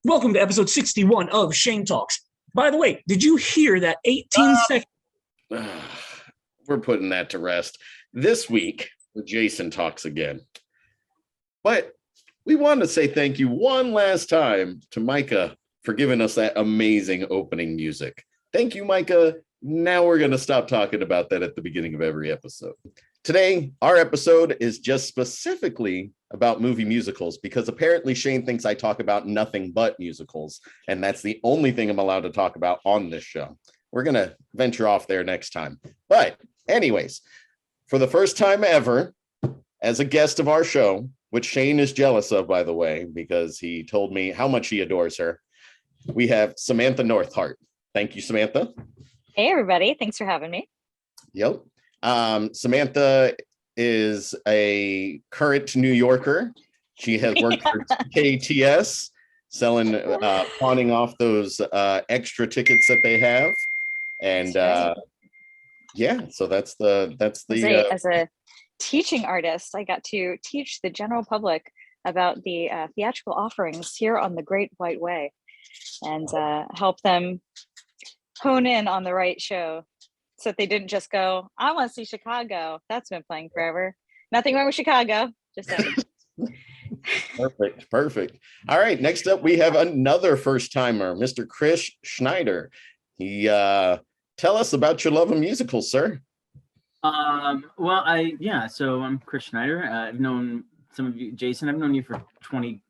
Welcome to episode 61 of Shane Talks. By the way, did you hear that 18-second? We're putting that to rest this week with Jason Talks again. But we want to say thank you one last time to Micah for giving us that amazing opening music. Thank you, Micah. Now we're going to stop talking about that at the beginning of every episode. Today, our episode is just specifically about movie musicals because apparently Shane thinks I talk about nothing but musicals, and that's the only thing I'm allowed to talk about on this show. We're going to venture off there next time. But anyways, for the first time ever, as a guest of our show, which Shane is jealous of, by the way, because he told me how much he adores her, we have Samantha Northheart. Thank you, Samantha. Hey, everybody. Thanks for having me. Yep. Samantha is a current New Yorker. She has worked for KTS, selling, pawning off those extra tickets that they have. And yeah, so that's the as a teaching artist, I got to teach the general public about the theatrical offerings here on the Great White Way and help them hone in on the right show so that they didn't just go, I want to see Chicago. That's been playing forever. Nothing wrong with Chicago. Just Perfect. All right, next up we have another first-timer, Mr. Chris Schneider. He tell us about your love of musicals, sir. So I'm Chris Schneider. I've known some of you, Jason, I've known you for 20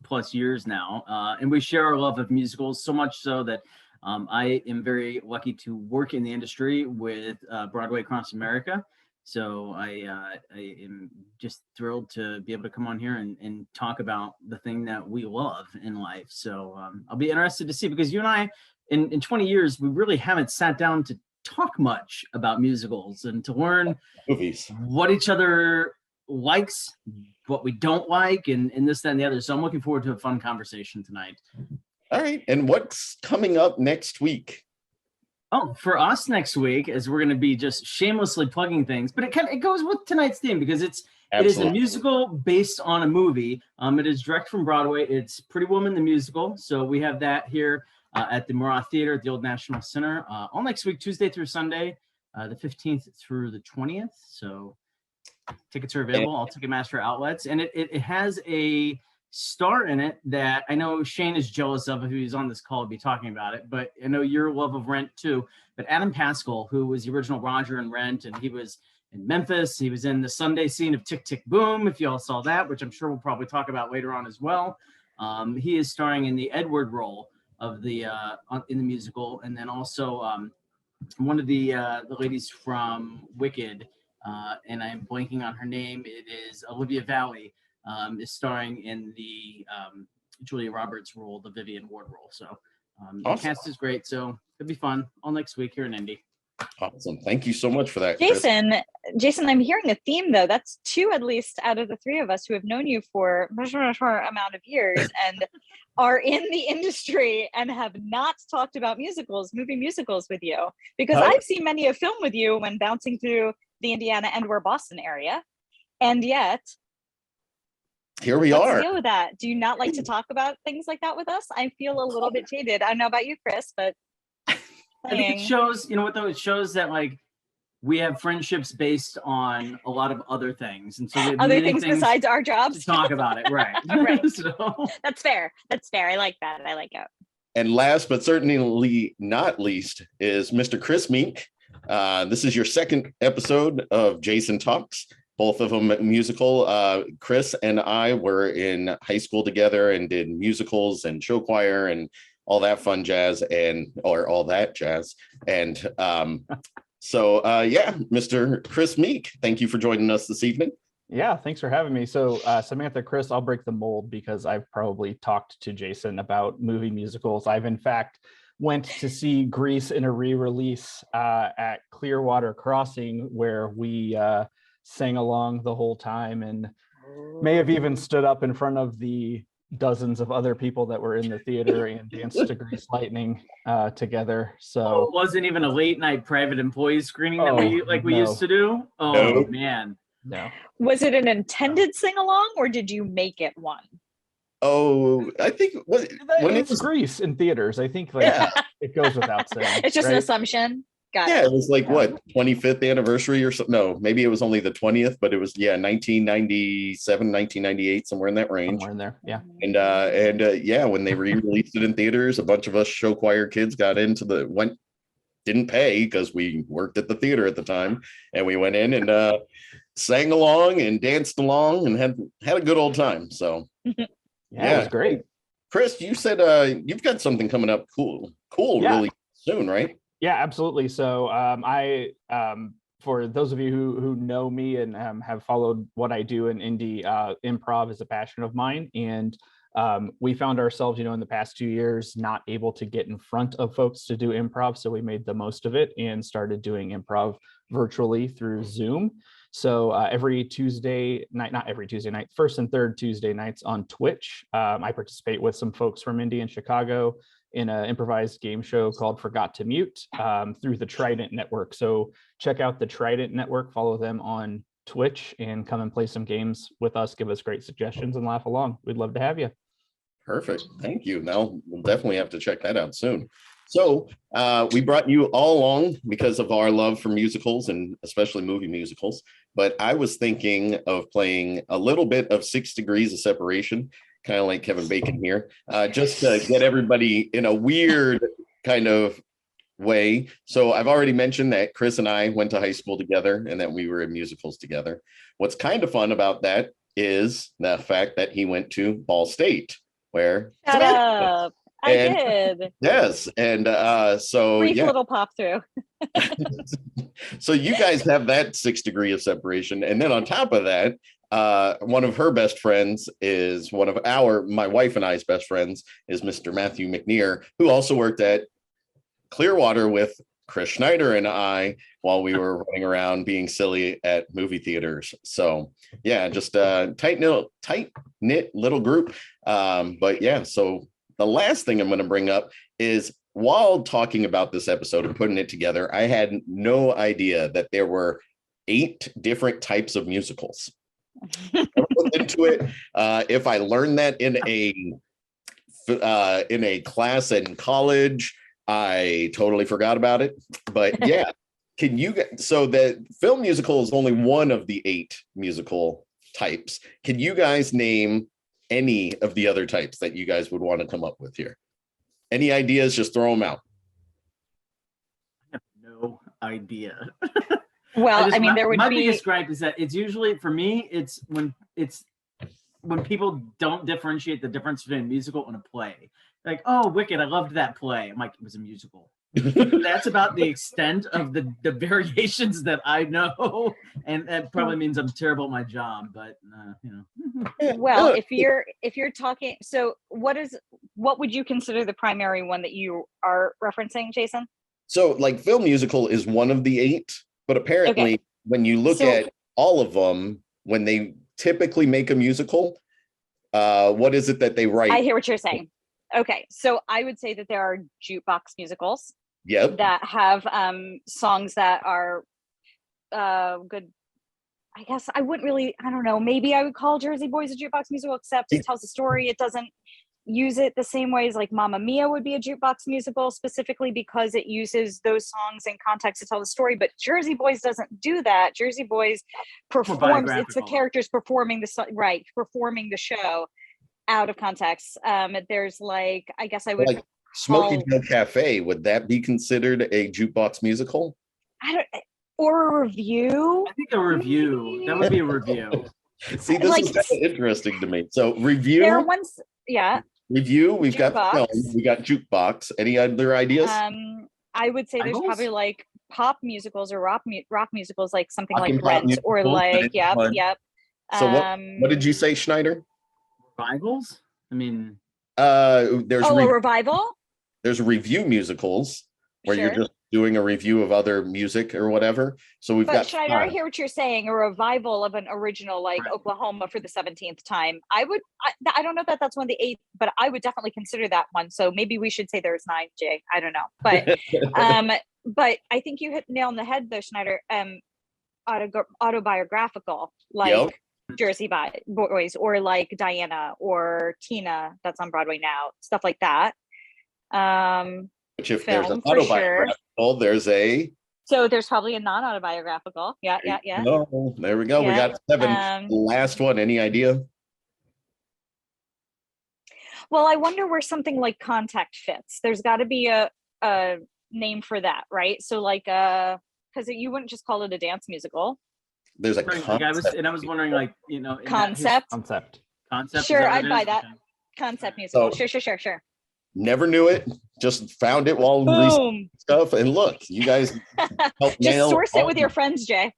plus years now. And we share our love of musicals, so much so that I am very lucky to work in the industry with Broadway Across America. So I am just thrilled to be able to come on here and talk about the thing that we love in life. So I'll be interested to see, because you and I, in 20 years, we really haven't sat down to talk much about musicals and to learn movies, what each other likes, what we don't like, and this, that, and the other. So I'm looking forward to a fun conversation tonight. All right. And what's coming up next week? Oh, for us next week, as we're going to be just shamelessly plugging things, but it goes with tonight's theme because it is a musical based on a movie. It is direct from Broadway. It's Pretty Woman the musical. So we have that here at the Murat Theater at the Old National Center all next week, Tuesday through Sunday, the 15th through the 20th. So tickets are available, all Ticketmaster outlets, and it has a star in it that I know Shane is jealous of if he's on this call to be talking about it, but I know your love of Rent too. But Adam Pascal, who was the original Roger in Rent, and he was in Memphis, he was in the Sunday scene of Tick, Tick, Boom, if you all saw that, which I'm sure we'll probably talk about later on as well. He is starring in the Edward role of the in the musical, and then also one of the ladies from Wicked, and I'm blanking on her name. It is Olivia Vallee. Is starring in the Julia Roberts role, the Vivian Ward role. So awesome. The cast is great, so it'll be fun all next week here in Indy. Awesome. Thank you so much for that, Jason, I'm hearing a theme, though. That's two, at least, out of the three of us who have known you for a short amount of years and are in the industry and have not talked about movie musicals with you. Because I've seen many a film with you when bouncing through the Indiana and or Boston area. And yet... here we are. What's the deal with that? Do you not like to talk about things like that with us? I feel a little bit jaded. I don't know about you, Chris, but I think it shows, you know what though? It shows that like we have friendships based on a lot of other things. And so we have other things besides our jobs to talk about it. Right. Right. So. That's fair. I like that. I like it. And last but certainly not least is Mr. Chris Meek. This is your second episode of Jason Talks. Both of them musical. Chris and I were in high school together and did musicals and show choir and all that fun jazz or all that jazz. And Mr. Chris Meek, thank you for joining us this evening. Yeah, thanks for having me. So Samantha, Chris, I'll break the mold because I've probably talked to Jason about movie musicals. I've in fact went to see Grease in a re-release at Clearwater Crossing where we sang along the whole time and may have even stood up in front of the dozens of other people that were in the theater and danced to Grease Lightning together. So it wasn't even a late night private employee screening that we used to do. Man. No. Was it an intended sing along or did you make it one? Oh, I think when It's Grease in theaters. I think like it goes without saying. It's just right? an assumption. Got yeah, it. it was like what 25th anniversary or something. No, maybe it was only the 20th, but it was 1997, 1998, somewhere in that range. Somewhere in there, yeah. And yeah, when they re-released it in theaters, a bunch of us show choir kids got into didn't pay because we worked at the theater at the time, and we went in and sang along and danced along and had a good old time. So yeah, it was great. Chris, you said you've got something coming up cool really soon, right? Yeah, absolutely. So I for those of you who know me and have followed what I do in indie, improv is a passion of mine. And we found ourselves, in the past 2 years, not able to get in front of folks to do improv. So we made the most of it and started doing improv virtually through Zoom. So every Tuesday night, not every Tuesday night, first and third Tuesday nights on Twitch, I participate with some folks from Indy and Chicago in an improvised game show called Forgot to Mute through the Trident Network. So check out the Trident Network, follow them on Twitch, and come and play some games with us, give us great suggestions and laugh along. We'd love to have you. Perfect. Thank you. Now we'll definitely have to check that out soon. So we brought you all along because of our love for musicals and especially movie musicals. But I was thinking of playing a little bit of 6 Degrees of Separation, kind of like Kevin Bacon here, just to get everybody in a weird kind of way. So I've already mentioned that Chris and I went to high school together and that we were in musicals together. What's kind of fun about that is the fact that he went to Ball State, where Shut up. I did. Yes. And so brief little pop through. So you guys have that 6 degree of separation. And then on top of that, one of her best friends is my wife and I's best friends is Mr. Matthew McNear, who also worked at Clearwater with Chris Schneider and I while we were running around being silly at movie theaters. So yeah, just a tight knit little group. But yeah, so the last thing I'm going to bring up is while talking about this episode and putting it together, I had no idea that there were 8 different types of musicals. I looked into it. If I learned that in a class in college, I totally forgot about it. But yeah, so the film musical is only one of the 8 musical types. Can you guys name any of the other types that you guys would want to come up with here? Any ideas? Just throw them out. I have no idea. Well, there would my be biggest gripe is that it's usually, for me, it's when people don't differentiate the difference between a musical and a play. Like, oh, Wicked, I loved that play. I'm like, it was a musical. That's about the extent of the variations that I know, and that probably means I'm terrible at my job. But well, if you're talking, so what would you consider the primary one that you are referencing, Jason? So, like, film musical is one of the 8, but apparently, when you look at all of them, when they typically make a musical, what is it that they write? I hear what you're saying. Okay, so I would say that there are jukebox musicals. Yep. That have songs that are good. I guess I wouldn't really, I don't know, maybe I would call Jersey Boys a jukebox musical, except it tells a story. It doesn't use it the same way as like Mamma Mia would be a jukebox musical, specifically because it uses those songs in context to tell the story. But Jersey Boys doesn't do that. Jersey Boys performs, it's the characters performing performing the show out of context. There's like, I guess I would like Smoky Joe Cafe. Would that be considered a jukebox musical? Or a review? I think a review. That would be a review. See, this is kind of interesting to me. So review. There are ones, yeah. Review. We've Jukebox. got film. We got jukebox. Any other ideas? I would say there's probably like pop musicals or rock musicals, like something like Rent, Rent, or like yep. So what did you say, Schneider? Revivals? I mean, there's a revival. There's review musicals where Sure. you're just doing a review of other music or whatever. So we've got Schneider, I hear what you're saying. A revival of an original, like Oklahoma for the 17th time. I don't know that that's one of the 8, but I would definitely consider that one. So maybe we should say there's 9, Jay. I don't know, but but I think you hit the nail on the head though, Schneider. Autobiographical, like Jersey Boys, or like Diana or Tina, that's on Broadway now, stuff like that. Which if there's an Film, for sure. autobiographical, there's a. So there's probably a non-autobiographical. Yeah. No, there we go. We got 7. Last one. Any idea? Well, I wonder where something like Contact fits. There's got to be a name for that, right? So like, because you wouldn't just call it a dance musical. There's a concept. I was wondering, like, you know, concept. Sure, I'd buy that. Okay. Concept musical. So, sure. Never knew it. Just found it while researching stuff. And look, you guys help just source it with your friends, Jay.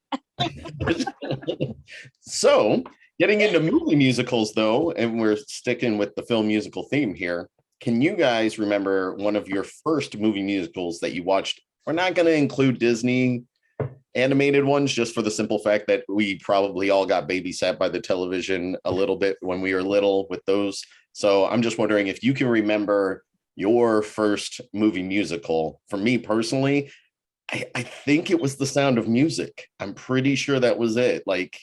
So, getting into movie musicals, though, and we're sticking with the film musical theme here. Can you guys remember one of your first movie musicals that you watched? We're not going to include Disney animated ones, just for the simple fact that we probably all got babysat by the television a little bit when we were little with those. So I'm just wondering if you can remember your first movie musical. For me personally, I think it was The Sound of Music. I'm pretty sure that was it. Like,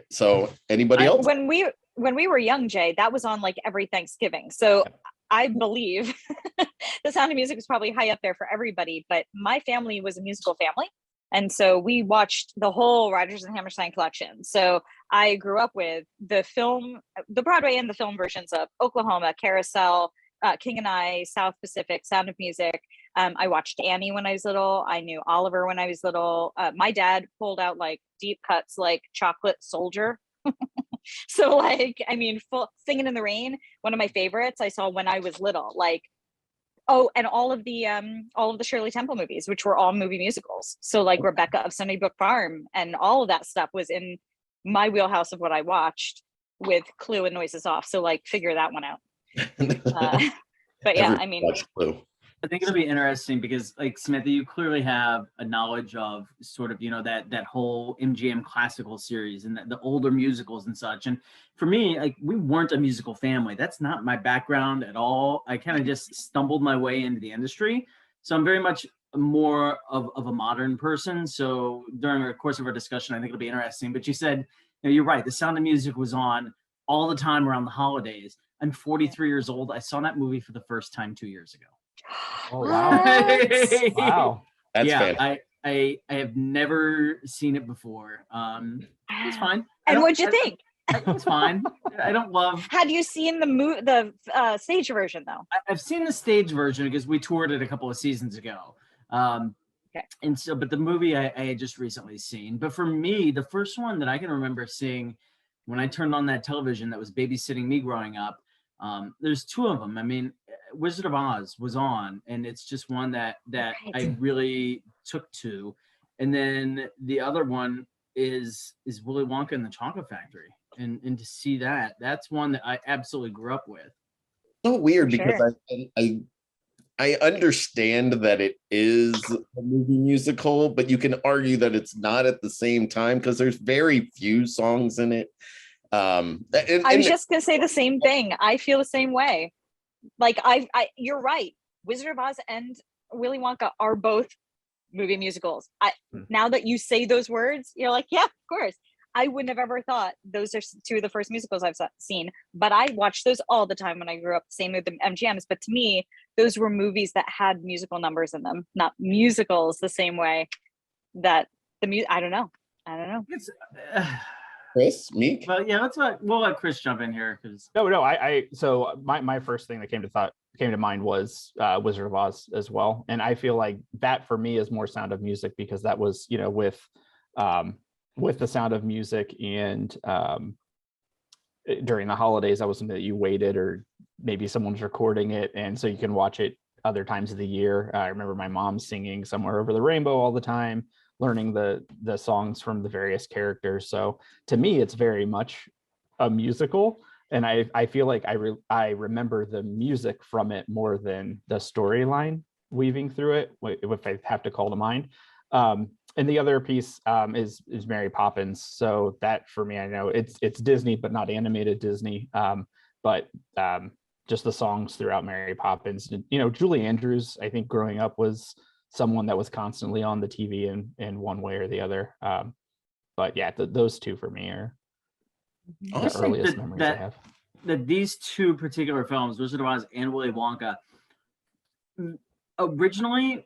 so anybody else? When we were young, Jay, that was on like every Thanksgiving. So I believe The Sound of Music is probably high up there for everybody, but my family was a musical family. And so we watched the whole Rodgers and Hammerstein collection. So I grew up with the film, the Broadway and the film versions of Oklahoma, Carousel, King and I, South Pacific, Sound of Music. I watched Annie when I was little. I knew Oliver when I was little. My dad pulled out like deep cuts, like Chocolate Soldier. So like, I mean, Singing in the Rain, one of my favorites I saw when I was little. Like, and all of the Shirley Temple movies, which were all movie musicals. So like Rebecca of Sunnybrook Farm and all of that stuff was in my wheelhouse of what I watched, with Clue and Noises Off. So like, figure that one out. But yeah, I mean, I think it'll be interesting because, like, Samantha, you clearly have a knowledge of sort of, you know, that whole MGM classical series and the older musicals and such. And for me, like, we weren't a musical family. That's not my background at all. I kind of just stumbled my way into the industry. So I'm very much more of a modern person. So during the course of our discussion, I think it'll be interesting. But you said, you know, you're right. The Sound of Music was on all the time around the holidays. I'm 43 years old. I saw that movie for the first time 2 years ago. Oh wow! Wow, that's fantastic. I have never seen it before. It was fine. And what'd you think? It was fine. I don't love. Had you seen the stage version though? I've seen the stage version because we toured it a couple of seasons ago. Okay. And so, but the movie I had just recently seen. But for me, the first one that I can remember seeing when I turned on that television that was babysitting me growing up. There's two of them. I mean, Wizard of Oz was on, and it's just one that I really took to. And then the other one is Willy Wonka and the Chocolate Factory, and to see that's one that I absolutely grew up with. So weird because I understand that it is a movie musical, but you can argue that it's not at the same time because there's very few songs in it. I was just gonna say the same thing. I feel the same way. Like you're right. Wizard of Oz and Willy Wonka are both movie musicals. Now that you say those words, you're like, yeah, of course. I wouldn't have ever thought those are two of the first musicals I've seen, but I watched those all the time when I grew up. Same with the MGMs, but to me, those were movies that had musical numbers in them, not musicals the same way that I don't know. It's, Chris Meek. Well, yeah, we'll let Chris jump in here because so my first thing that came to mind was Wizard of Oz as well, and I feel like that for me is more Sound of Music because that was, you know, with the Sound of Music and during the holidays that was something that you waited, or maybe someone's recording it and so you can watch it other times of the year. I remember my mom singing Somewhere Over the Rainbow all the time, learning the songs from the various characters. So to me, it's very much a musical. And I feel like I remember the music from it more than the storyline weaving through it, if I have to call to mind. And the other piece is Mary Poppins. So that for me, I know it's Disney, but not animated Disney. But just the songs throughout Mary Poppins. You know, Julie Andrews, I think growing up was someone that was constantly on the TV in one way or the other. But yeah, those two for me are the Awesome. earliest memories I have. That these two particular films, Wizard of Oz and Willy Wonka, originally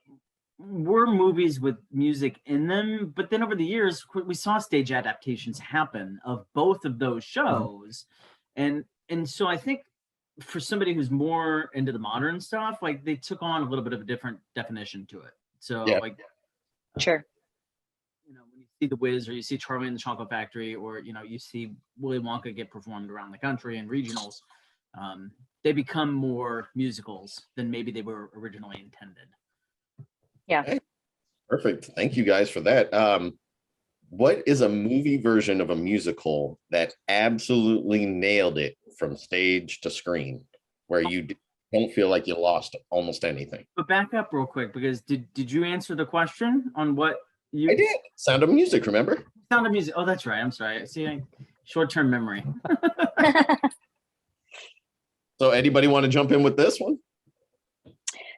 were movies with music in them, but then over the years we saw stage adaptations happen of both of those shows, and so I think for somebody who's more into the modern stuff, like they took on a little bit of a different definition to it. So like, Sure. you know, when you see The Wiz or you see Charlie and the Chocolate Factory, or you know, you see Willy Wonka get performed around the country in regionals, they become more musicals than maybe they were originally intended. Yeah. Okay. Perfect. Thank you guys for that. What is a movie version of a musical that absolutely nailed it from stage to screen, where you don't feel like you lost almost anything? But back up real quick, because did you answer the question on what you? I did. Sound of Music, remember? Sound of Music. Oh, that's right. I'm sorry. See, short-term memory. So anybody want to jump in with this one?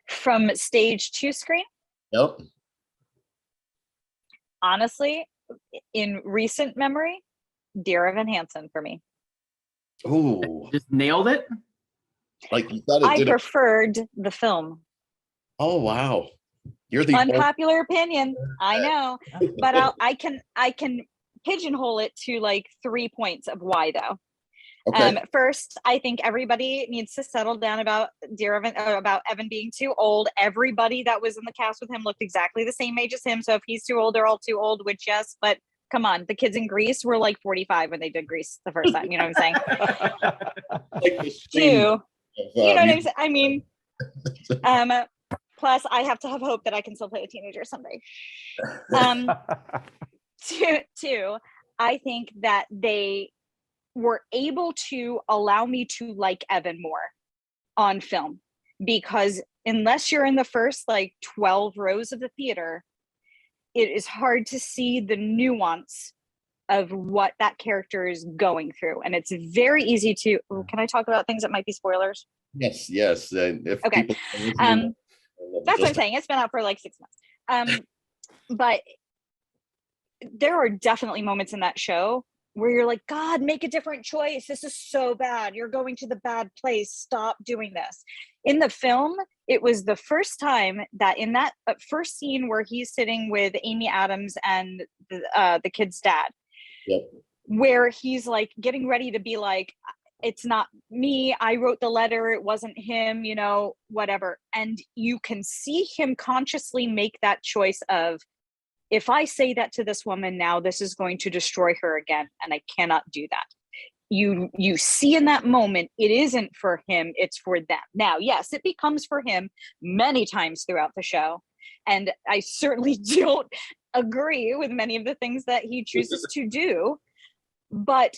From stage to screen? Yep. Honestly, in recent memory, Dear Evan Hansen for me. Ooh, Just nailed it. like you thought it I did. preferred the film. Oh wow, you're the Unpopular opinion, I know, but I can pigeonhole it to like 3 points of why though. Okay. First, I think everybody needs to settle down about about Evan being too old. Everybody that was in the cast with him looked exactly the same age as him. So if he's too old, they're all too old, which yes, but come on, the kids in Greece were like 45 when they did Greece the first time. You know what I'm saying? Like the Two, theme you of, know what I'm saying? I mean, plus I have to have hope that I can still play a teenager someday. Two, I think that they were able to allow me to like Evan more on film, because unless you're in the first like 12 rows of the theater, it is hard to see the nuance of what that character is going through. And it's very easy to, can I talk about things that might be spoilers? Yes. If Okay. people That's what I'm saying. It's been out for like 6 months. But there are definitely moments in that show where you're like, God, make a different choice. This is so bad. You're going to the bad place. Stop doing this. In the film, it was the first time that in that first scene where he's sitting with Amy Adams and the kid's dad, Yep. where he's like getting ready to be like, it's not me. I wrote the letter. It wasn't him, you know, whatever. And you can see him consciously make that choice of, if I say that to this woman now, this is going to destroy her again, and I cannot do that. You see in that moment, it isn't for him, it's for them. Now, yes, it becomes for him many times throughout the show. And I certainly don't agree with many of the things that he chooses to do. But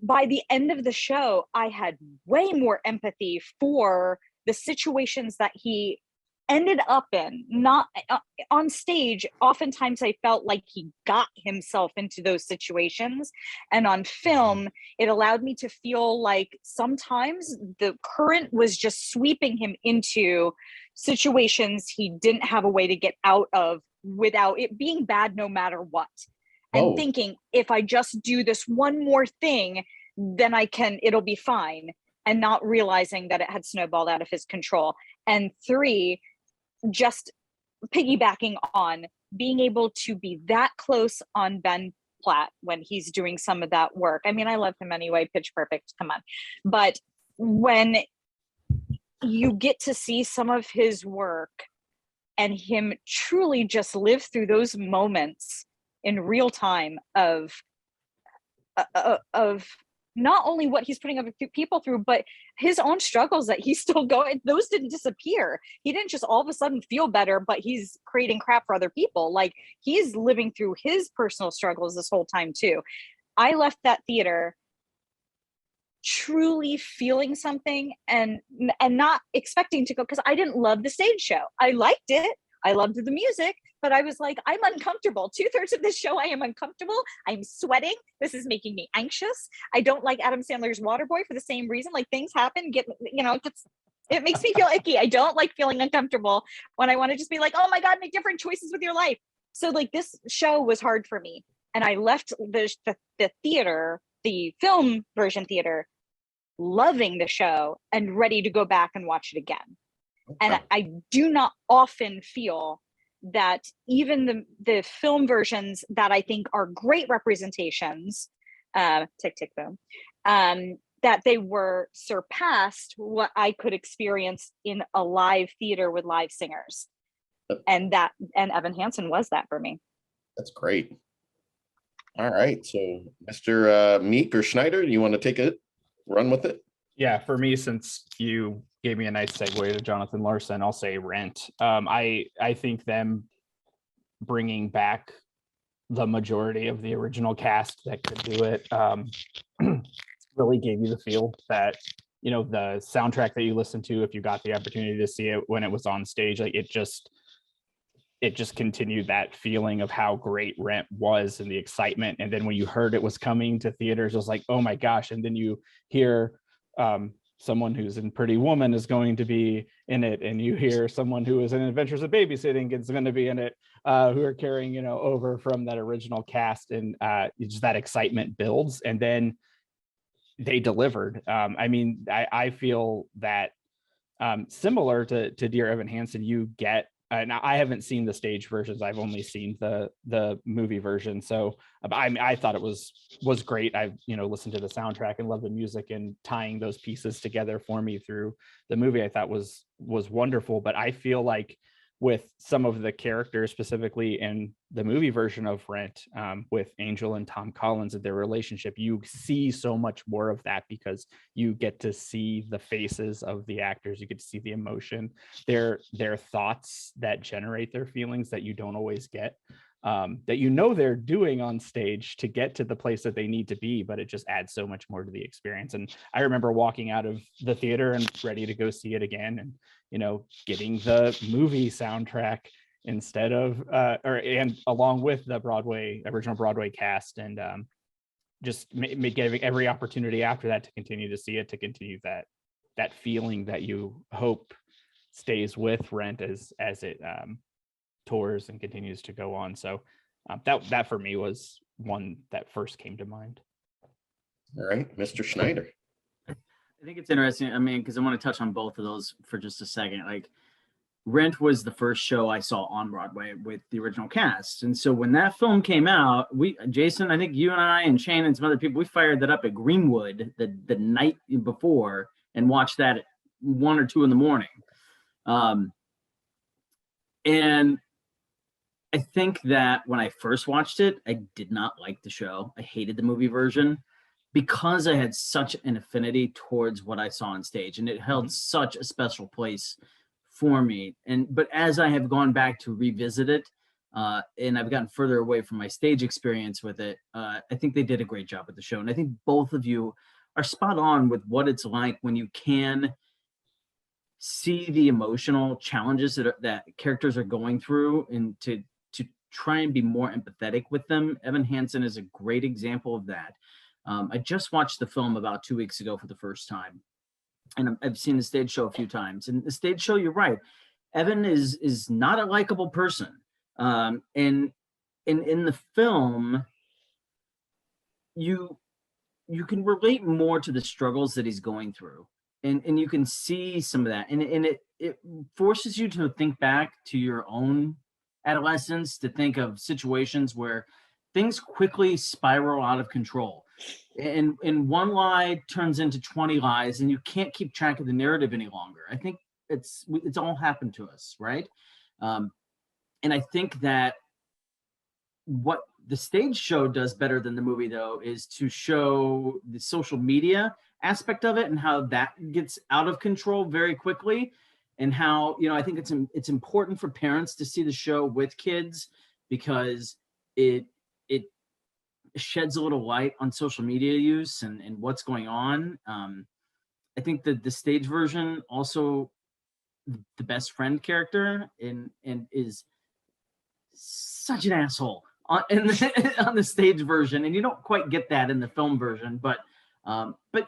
by the end of the show, I had way more empathy for the situations that he ended up in. Not on stage, oftentimes I felt like he got himself into those situations, and on film it allowed me to feel like sometimes the current was just sweeping him into situations he didn't have a way to get out of without it being bad no matter what, and thinking, if I just do this one more thing, then it'll be fine, and not realizing that it had snowballed out of his control. And 3, just piggybacking on being able to be that close on Ben Platt when he's doing some of that work. I mean, I love him anyway, Pitch Perfect, come on. But when you get to see some of his work and him truly just live through those moments in real time of not only what he's putting other people through, but his own struggles that he's still going, those didn't disappear. He didn't just all of a sudden feel better, but he's creating crap for other people. Like, he's living through his personal struggles this whole time too. I left that theater truly feeling something and not expecting to go, because I didn't love the stage show. I liked it. I loved the music, but I was like, I'm uncomfortable. 2/3 of this show, I am uncomfortable. I'm sweating. This is making me anxious. I don't like Adam Sandler's Waterboy for the same reason. Like, things happen, it makes me feel icky. I don't like feeling uncomfortable when I want to just be like, oh my God, make different choices with your life. So like, this show was hard for me. And I left the theater, the film version theater, loving the show and ready to go back and watch it again. And I do not often feel that even the film versions that I think are great representations, tick, tick, boom, that they were surpassed what I could experience in a live theater with live singers. And Evan Hansen was that for me. That's great. All right. So Mr. Meek or Schneider, do you want to take it, run with it? Yeah, for me, since you gave me a nice segue to Jonathan Larson, I'll say Rent. I think them bringing back the majority of the original cast that could do it really gave you the feel that, you know, the soundtrack that you listen to, if you got the opportunity to see it when it was on stage, like it just continued that feeling of how great Rent was and the excitement. And then when you heard it was coming to theaters, it was like, oh my gosh. And then you hear someone who's in Pretty Woman is going to be in it, and you hear someone who is in Adventures of Babysitting is going to be in it, who are carrying, you know, over from that original cast, and just that excitement builds, and then they delivered. I mean, I feel that similar to Dear Evan Hansen, you get. Now I haven't seen the stage versions. I've only seen the movie version. So I thought it was great. I've, you know, listened to the soundtrack and love the music, and tying those pieces together for me through the movie I thought was wonderful. But I feel like with some of the characters, specifically in the movie version of Rent, with Angel and Tom Collins and their relationship, you see so much more of that because you get to see the faces of the actors, you get to see the emotion, their thoughts that generate their feelings that you don't always get, that you know they're doing on stage to get to the place that they need to be, but it just adds so much more to the experience. And I remember walking out of the theater and ready to go see it again, and, you know, getting the movie soundtrack instead of and along with the original Broadway cast, and just giving every opportunity after that to continue to see it, to continue that feeling that you hope stays with Rent as it tours and continues to go on. So that for me was one that first came to mind. All right, Mr. Schneider. I think it's interesting. I mean, because I want to touch on both of those for just a second. Like, Rent was the first show I saw on Broadway with the original cast. And so when that film came out, Jason, I think you and I and Shane and some other people, we fired that up at Greenwood the night before and watched that at 1 or 2 in the morning. And I think that when I first watched it, I did not like the show. I hated the movie version because I had such an affinity towards what I saw on stage, and it held such a special place for me. But as I have gone back to revisit it, and I've gotten further away from my stage experience with it, I think they did a great job with the show. And I think both of you are spot on with what it's like when you can see the emotional challenges that characters are going through, and to try and be more empathetic with them. Evan Hansen is a great example of that. I just watched the film about 2 weeks ago for the first time, and I've seen the stage show a few times. And the stage show, you're right, Evan is not a likable person. And in the film, you can relate more to the struggles that he's going through, and you can see some of that, and it forces you to think back to your own adolescence, to think of situations where things quickly spiral out of control, and one lie turns into 20 lies, and you can't keep track of the narrative any longer. I think it's all happened to us, right? And I think that what the stage show does better than the movie, though, is to show the social media aspect of it and how that gets out of control very quickly, and how, I think it's important for parents to see the show with kids, because it sheds a little light on social media use and what's going on. I think that the stage version also, the best friend character and is such an asshole on the stage version, and you don't quite get that in the film version, but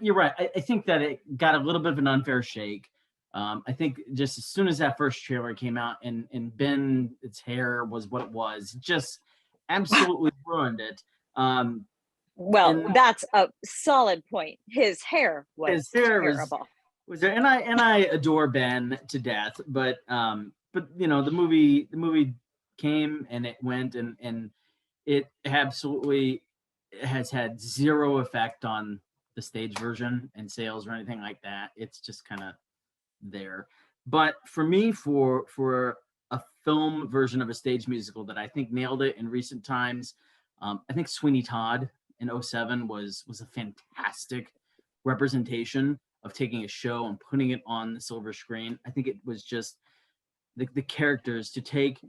you're right. I think that it got a little bit of an unfair shake. I think just as soon as that first trailer came out and Ben's hair was what it was, just absolutely ruined it. Well, and- that's a solid point. His hair was terrible. Was there, and I adore Ben to death, but you know, the movie came and it went, and it absolutely has had zero effect on the stage version and sales or anything like that. It's just kind of there. But for me, for a film version of a stage musical that I think nailed it in recent times, I think Sweeney Todd in 2007 was a fantastic representation of taking a show and putting it on the silver screen. I think it was just the characters to take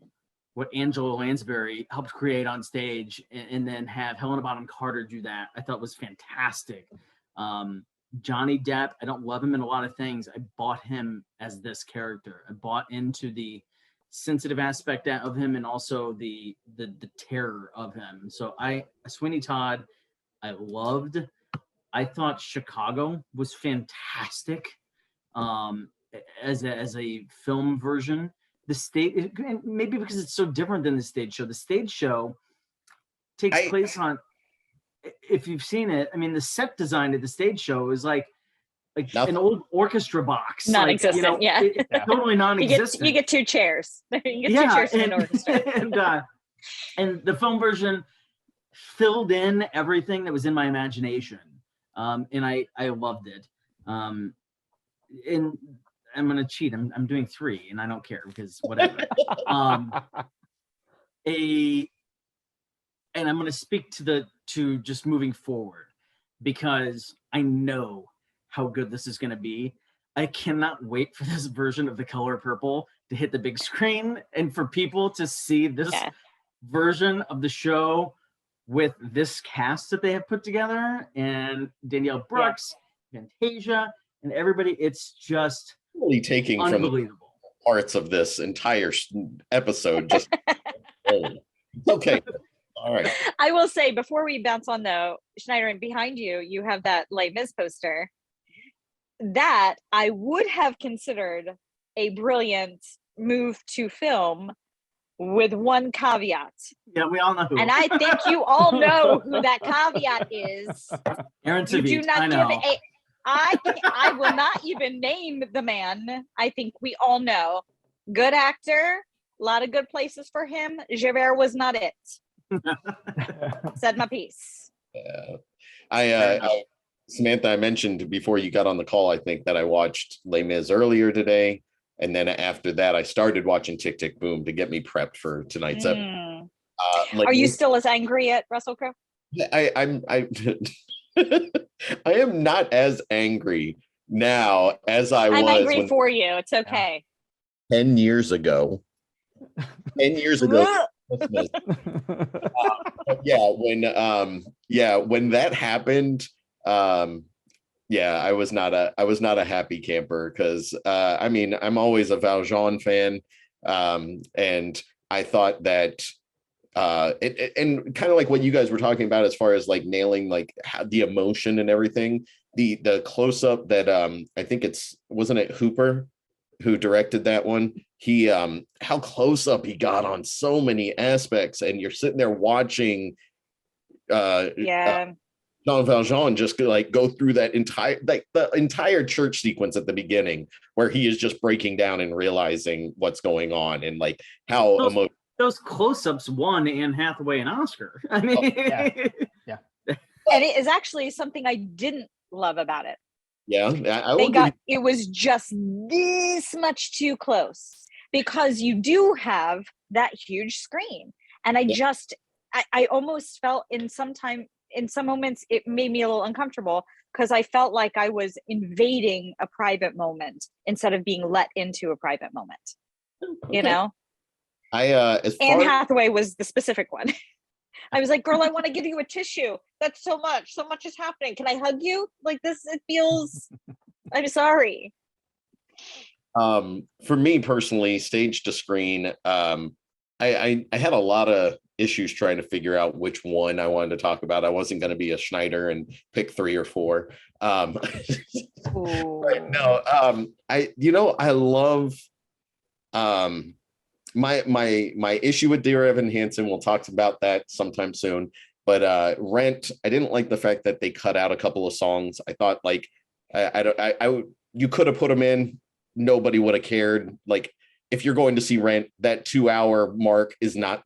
what Angela Lansbury helped create on stage and then have Helena Bonham Carter do that. I thought was fantastic. Johnny Depp, I don't love him in a lot of things. I bought him as this character. I bought into the sensitive aspect of him and also the terror of him. So Sweeney Todd, I loved. I thought Chicago was fantastic as a film version. The stage, maybe because it's so different than the stage show. The stage show takes place on, if you've seen it, I mean, the set design of the stage show is like an old orchestra box. Non-existent, like, you know, yeah. Totally non-existent. You get 2 chairs. You get 2 chairs in an orchestra. And the film version filled in everything that was in my imagination. And I loved it. And I'm gonna cheat. I'm doing 3, and I don't care because whatever. And I'm gonna speak to just moving forward because I know how good this is gonna be. I cannot wait for this version of The Color Purple to hit the big screen and for people to see this version of the show with this cast that they have put together and Danielle Brooks, Fantasia, and everybody. It's just really taking unbelievable from the parts of this entire episode. Just okay. All right. I will say before we bounce on though, Schneider, and behind you, you have that Les Mis poster that I would have considered a brilliant move to film with one caveat. Yeah, we all know who. And I think you all know who that caveat is. Aaron You Tveit, do not I know. give a. I will not even name the man. I think we all know. Good actor, a lot of good places for him. Javert was not it. Said my piece. Yeah. Samantha, I mentioned before you got on the call, I think that I watched Les Mis earlier today. And then after that, I started watching Tick, Tick, Boom to get me prepped for tonight's episode. Are you still as angry at Russell Crowe? I am not as angry now as I was. I'm angry for you. It's okay. 10 years ago. 10 years ago. Christmas. When that happened, I was not a happy camper because I mean, I'm always a Valjean fan, and I thought that and kind of like what you guys were talking about as far as like nailing like the emotion and everything, the close-up that I think wasn't it Hooper who directed that one? He how close up he got on so many aspects, and you're sitting there watching Jean Valjean just like go through that the entire church sequence at the beginning where he is just breaking down and realizing what's going on and like how those close-ups won Anne Hathaway an Oscar. I mean, and it is actually something I didn't love about it. Yeah, it was just this much too close because you do have that huge screen, and I almost felt in some moments it made me a little uncomfortable because I felt like I was invading a private moment instead of being let into a private moment. Okay. You know, Anne Hathaway was the specific one. I was like, girl, I want to give you a tissue. That's so much is happening. Can I hug you? Like this, it feels, I'm sorry. For me personally, stage to screen, I had a lot of issues trying to figure out which one I wanted to talk about. I wasn't going to be a Schneider and pick 3 or 4. No, I love my issue with Dear Evan Hansen. We'll talk about that sometime soon. But Rent, I didn't like the fact that they cut out a couple of songs. I thought like you could have put them in, nobody would have cared. Like if you're going to see Rent, that 2 hour mark is not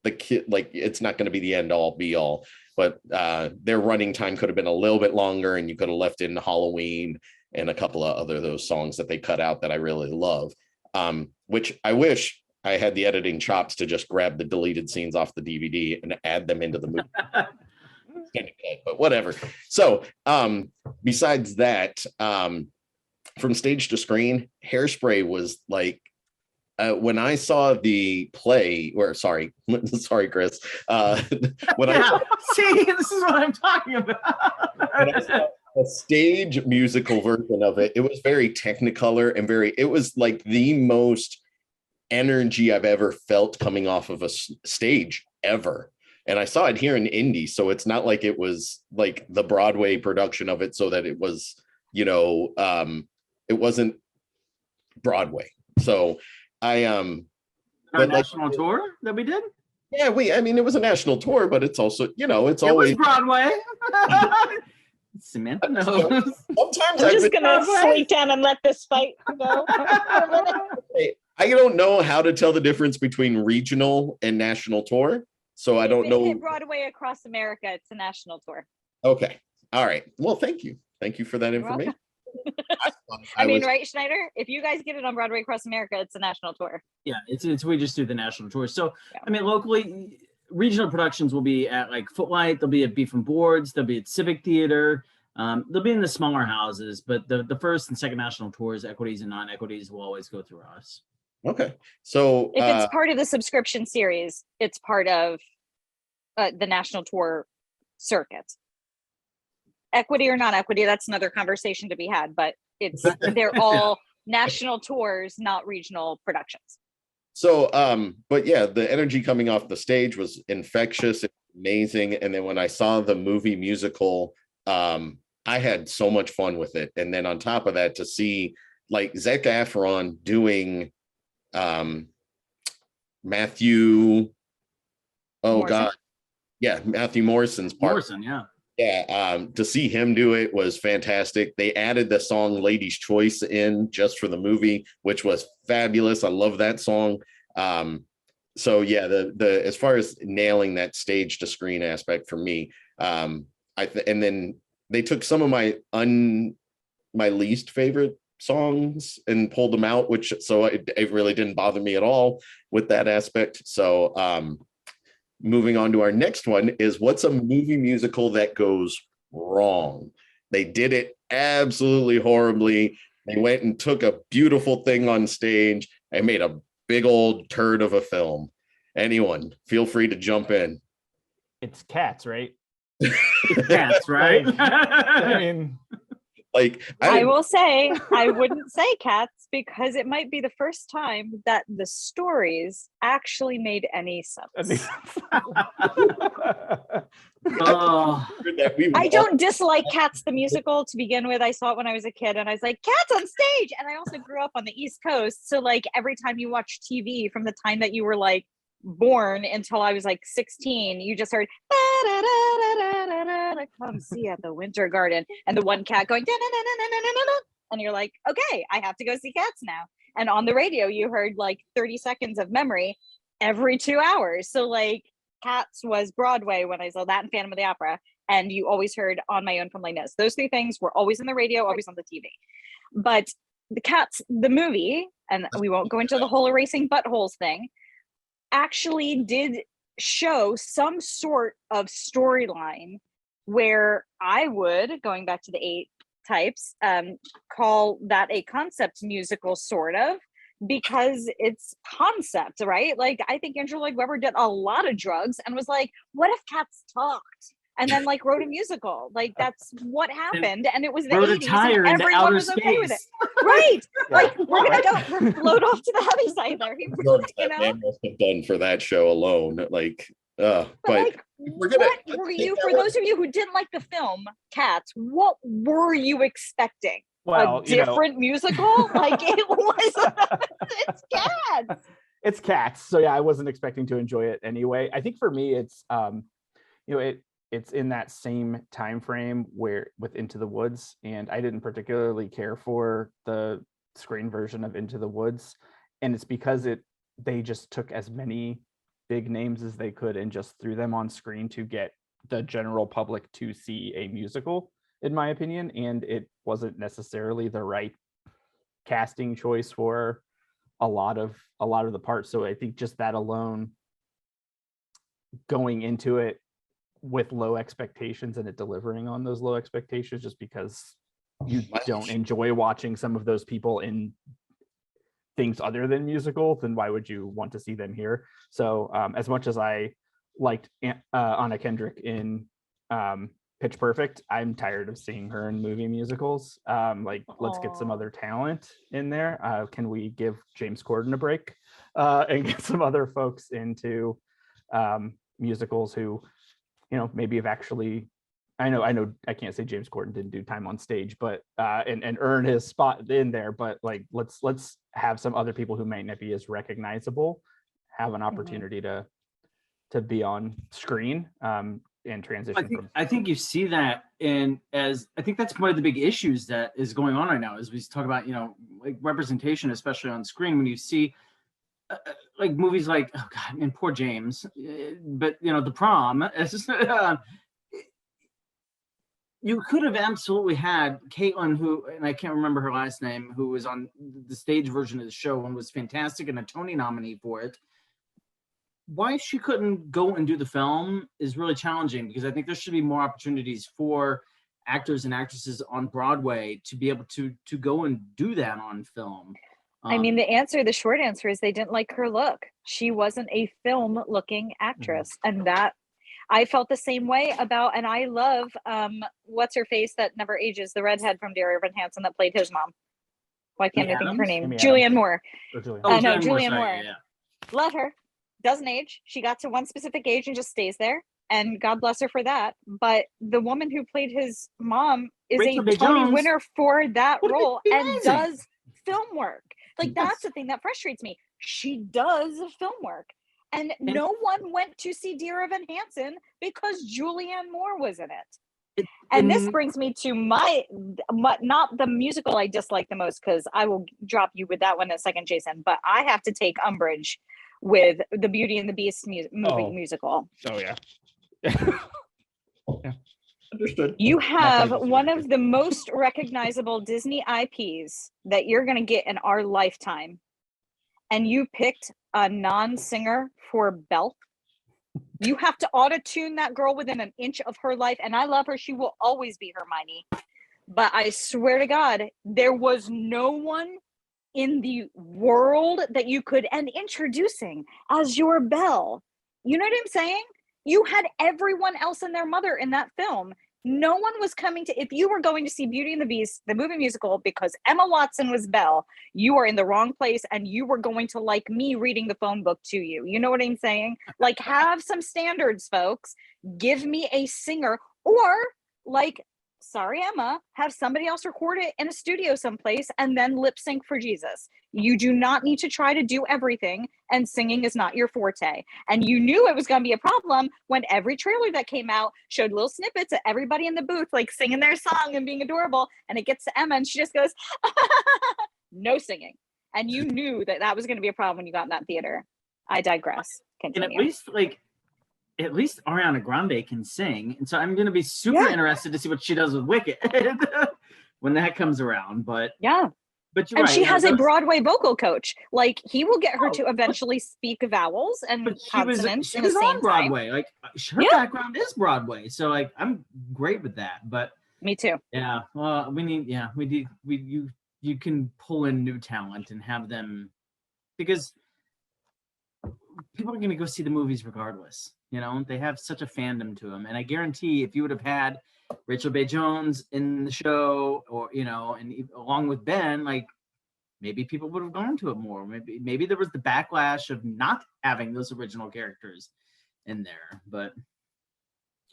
it's not going to be the end all be all. But their running time could have been a little bit longer, and you could have left in Halloween and a couple of other those songs that they cut out that I really love. Which I wish I had the editing chops to just grab the deleted scenes off the DVD and add them into the movie. But whatever. So besides that, from stage to screen, Hairspray was like, when I saw the play, or sorry, Chris, when I see, this is what I'm talking about. when I saw a stage musical version of it, it was very Technicolor and it was like the most energy I've ever felt coming off of a stage ever. And I saw it here in Indy, so it's not like it was like the Broadway production of it, so that it was, it wasn't Broadway. So our national tour that we did. Yeah, it was a national tour, but it's also, it's it always was Broadway. Samantha knows. Sometimes I'm just gonna sleep down and let this fight go. I don't know how to tell the difference between regional and national tour, so I don't know. Broadway Across America, it's a national tour. Okay, all right. Well, thank you for that information. Right, Schneider? If you guys get it on Broadway Across America, it's a national tour. Yeah, it's we just do the national tour. So, yeah. Locally, regional productions will be at like Footlight, they'll be at Beef and Boards, they'll be at Civic Theater, they'll be in the smaller houses, but the first and second national tours, equities and non-equities, will always go through us. Okay. So if it's part of the subscription series, it's part of the national tour circuit. Equity or non-equity, that's another conversation to be had, but they're all national tours, not regional productions. So but yeah, the energy coming off the stage was infectious, amazing. And then when I saw the movie musical, I had so much fun with it. And then on top of that, to see like Zac Efron doing Matthew Morrison's part. Morrison, yeah. Yeah, to see him do it was fantastic. They added the song Lady's Choice in just for the movie, which was fabulous. I love that song. So yeah, the as far as nailing that stage to screen aspect for me, and then they took some of my least favorite songs and pulled them out, so it really didn't bother me at all with that aspect. So moving on to our next one is, what's a movie musical that goes wrong? They did it absolutely horribly. They went and took a beautiful thing on stage and made a big old turd of a film. Anyone, feel free to jump in. It's Cats, right? Cats, right? I will say, I wouldn't say Cats, because it might be the first time that the stories actually made any sense. I don't dislike Cats the musical to begin with. I saw it when I was a kid and I was like, Cats on stage! And I also grew up on the East Coast. So like every time you watch TV from the time that you were like born until I was like 16, you just heard come see at the Winter Garden and the one cat going and you're like, okay, I have to go see Cats now. And on the radio you heard like 30 seconds of memory every 2 hours. So like Cats was Broadway when I saw that and Phantom of the Opera, and you always heard On My Own from Les Mis. Those three things were always on the radio, always on the TV. But the Cats, the movie, and we won't go into the whole erasing buttholes thing, actually did show some sort of storyline where I would, going back to the 8 types, call that a concept musical, sort of, because it's concept, right? Like I think Andrew Lloyd Webber did a lot of drugs and was like, what if Cats talked? And then like wrote a musical. Like that's what happened. And it was the 80s and everyone was okay with it. Right. Like we're gonna float off to the heavy side there. Man must have done for that show alone. Like but like, we're gonna, what were you, for those of you who didn't like the film Cats, what were you expecting? Well, a different musical? Like it was it's Cats. It's Cats. So yeah, I wasn't expecting to enjoy it anyway. I think for me it's it's in that same time frame where with Into the Woods, and I didn't particularly care for the screen version of Into the Woods, and it's because they just took as many big names as they could and just threw them on screen to get the general public to see a musical, in my opinion, and it wasn't necessarily the right casting choice for a lot of the parts. So I think just that alone, going into it with low expectations and it delivering on those low expectations, just because you don't enjoy watching some of those people in things other than musicals, then why would you want to see them here? So as much as I liked Anna Kendrick in Pitch Perfect, I'm tired of seeing her in movie musicals. Let's get some other talent in there. Can we give James Corden a break and get some other folks into musicals who, maybe have actually, I know I can't say James Corden didn't do time on stage, but and earn his spot in there, but like let's have some other people who might not be as recognizable have an opportunity to be on screen and transition. I think you see that, and as I think that's one of the big issues that is going on right now, as we talk about like representation, especially on screen, when you see like movies like, oh god, and poor James, but The Prom, it's just you could have absolutely had Caitlin, who, and I can't remember her last name, who was on the stage version of the show and was fantastic and a Tony nominee for it. Why she couldn't go and do the film is really challenging, because I think there should be more opportunities for actors and actresses on Broadway to be able to go and do that on film. I mean, the short answer is they didn't like her look. She wasn't a film looking actress. And that I felt the same way about, and I love what's her face that never ages, the redhead from Dear Evan Hansen that played his mom. Why can't I think of her name? Julianne Moore. Julianne Moore. Yeah. Love her. Doesn't age. She got to one specific age and just stays there. And God bless her for that. But the woman who played his mom is a Tony winner for that role and does film work. Like, that's the thing that frustrates me. She does film work. And no one went to see Dear Evan Hansen because Julianne Moore was in it. And this brings me to my not the musical I dislike the most, because I will drop you with that one in a second, Jason. But I have to take umbrage with the Beauty and the Beast musical. Oh, yeah. Yeah. Understood. You have one of the most recognizable Disney IPs that you're going to get in our lifetime, and you picked a non-singer for Belle. You have to auto-tune that girl within an inch of her life, and I love her. She will always be Hermione. But I swear to God, there was no one in the world that you could, and introducing as your Belle. You know what I'm saying? You had everyone else and their mother in that film. No one was coming to, if you were going to see Beauty and the Beast, the movie musical, because Emma Watson was Belle, you are in the wrong place, and you were going to like me reading the phone book to you. You know what I'm saying? Like, have some standards, folks. Give me a singer, or like, sorry, Emma, have somebody else record it in a studio someplace and then lip sync for Jesus. You do not need to try to do everything, and singing is not your forte. And you knew it was going to be a problem when every trailer that came out showed little snippets of everybody in the booth, like singing their song and being adorable. And it gets to Emma and she just goes, no singing. And you knew that that was going to be a problem when you got in that theater. I digress. Continue. And at least Ariana Grande can sing. And so I'm going to be super interested to see what she does with Wicked when that comes around. But yeah. But you're and right, she has a Broadway vocal coach. Like, he will get her to eventually speak vowels and consonants. She was on Broadway. Like, her background is Broadway. So like, I'm great with that. But me too. Yeah. Well, you can pull in new talent and have them, because people are going to go see the movies regardless. They have such a fandom to them. And I guarantee if you would have had Rachel Bay Jones in the show, or, and along with Ben, like, maybe people would have gone to it more. Maybe there was the backlash of not having those original characters in there, but.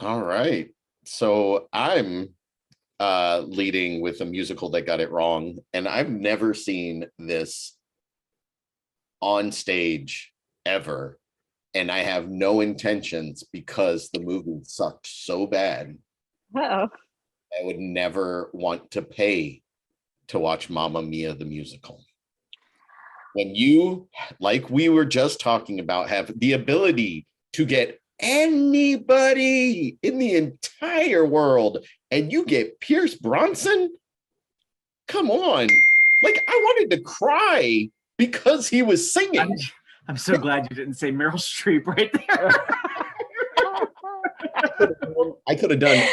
All right. So I'm leading with a musical that got it wrong. And I've never seen this on stage ever. and I have no intentions because the movie sucked so bad. Uh-oh. I would never want to pay to watch Mamma Mia the musical. When you, like we were just talking about, have the ability to get anybody in the entire world and you get Pierce Brosnan, come on. Like, I wanted to cry because he was singing. I'm so glad you didn't say Meryl Streep right there. I could have done,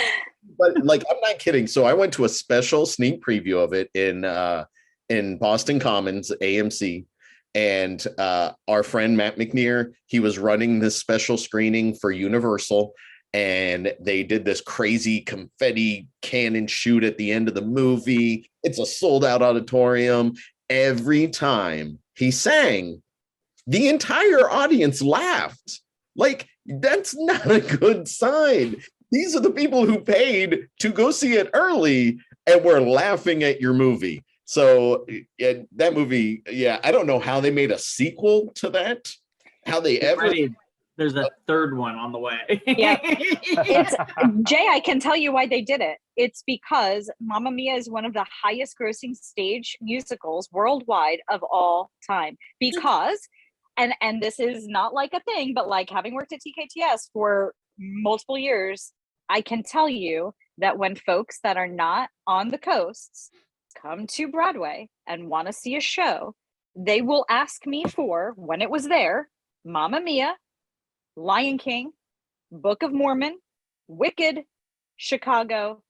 but like, I'm not kidding. So I went to a special sneak preview of it in Boston Commons, AMC. And our friend Matt McNear, he was running this special screening for Universal, and they did this crazy confetti cannon shoot at the end of the movie. It's a sold out auditorium. Every time he sang, the entire audience laughed. Like, that's not a good sign. These are the people who paid to go see it early and were laughing at your movie. So yeah, that movie, yeah, I don't know how they made a sequel to that. How they ever. There's a third one on the way. Yeah. Jay, I can tell you why they did it. It's because Mamma Mia is one of the highest grossing stage musicals worldwide of all time. Because, and this is not like a thing, but like having worked at TKTS for multiple years, I can tell you that when folks that are not on the coasts come to Broadway and want to see a show, they will ask me for, when it was there, Mamma Mia, Lion King, Book of Mormon, Wicked, Chicago,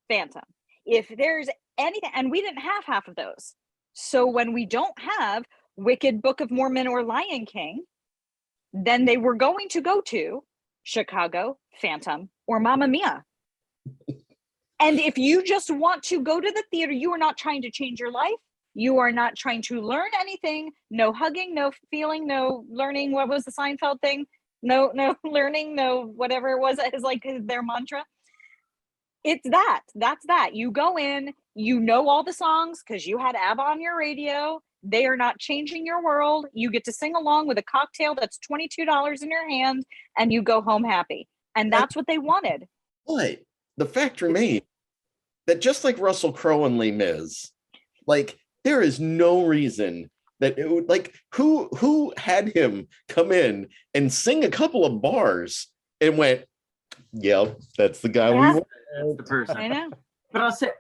Phantom. If there's anything, and we didn't have half of those. So when we don't have Wicked, Book of Mormon, or Lion King, then they were going to go to Chicago, Phantom, or Mamma Mia. And if you just want to go to the theater, you are not trying to change your life. You are not trying to learn anything. No hugging, no feeling, no learning. What was the Seinfeld thing? No learning, no whatever it was. Is like their mantra. It's that. That's that. You go in, you know all the songs because you had ABBA on your radio. They are not changing your world. You get to sing along with a cocktail that's $22 in your hand, and you go home happy. And that's what they wanted. But the fact remains that just like Russell Crowe and Les Mis, like, there is no reason that it would, like, who had him come in and sing a couple of bars and went, yep, that's the guy we want. That's the person. I know. But I'll say,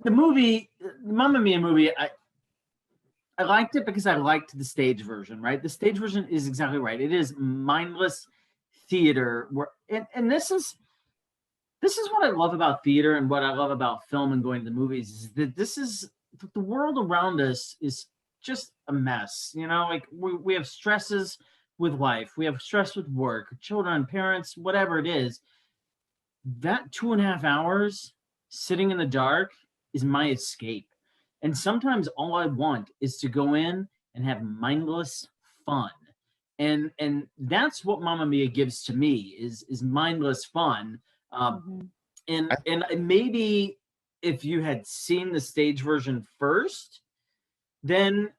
the movie, the Mamma Mia movie, I liked it because I liked the stage version, right? The stage version is exactly right. It is mindless theater, where, and this is what I love about theater and what I love about film and going to the movies, is that this is, the world around us is just a mess. You know, like we have stresses with life, we have stress with work, children, parents, whatever it is. That 2.5 hours sitting in the dark is my escape. And sometimes all I want is to go in and have mindless fun. And that's what Mamma Mia gives to me, is mindless fun. And maybe if you had seen the stage version first, then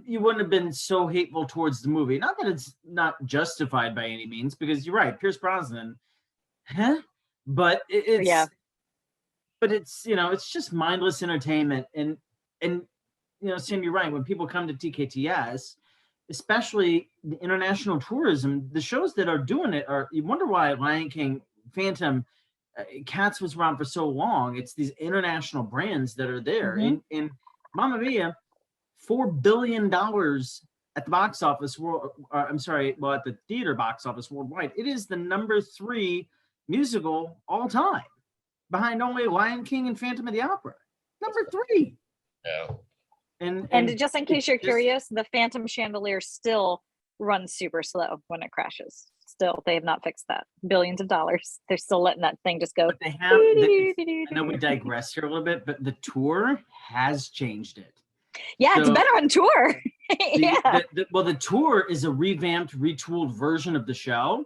you wouldn't have been so hateful towards the movie. Not that it's not justified by any means, because you're right, Pierce Brosnan, but it's Yeah. But it's, you know, it's just mindless entertainment. And you know, Sam, you're right. When people come to TKTS, especially the international tourism, the shows that are doing it are, you wonder why Lion King, Phantom, Cats was around for so long. It's these international brands that are there. In Mamma Mia, $4 billion at the box office at the theater box office worldwide. It is the number 3 musical all time, behind only Lion King and Phantom of the Opera. Number 3. Yeah. And just in case you're curious, the Phantom chandelier still runs super slow when it crashes. Still, they have not fixed that. Billions of dollars. They're still letting that thing just go. But they have. I know we digress here a little bit, but the tour has changed it. Yeah, it's better on tour. Yeah. The tour is a revamped, retooled version of the show,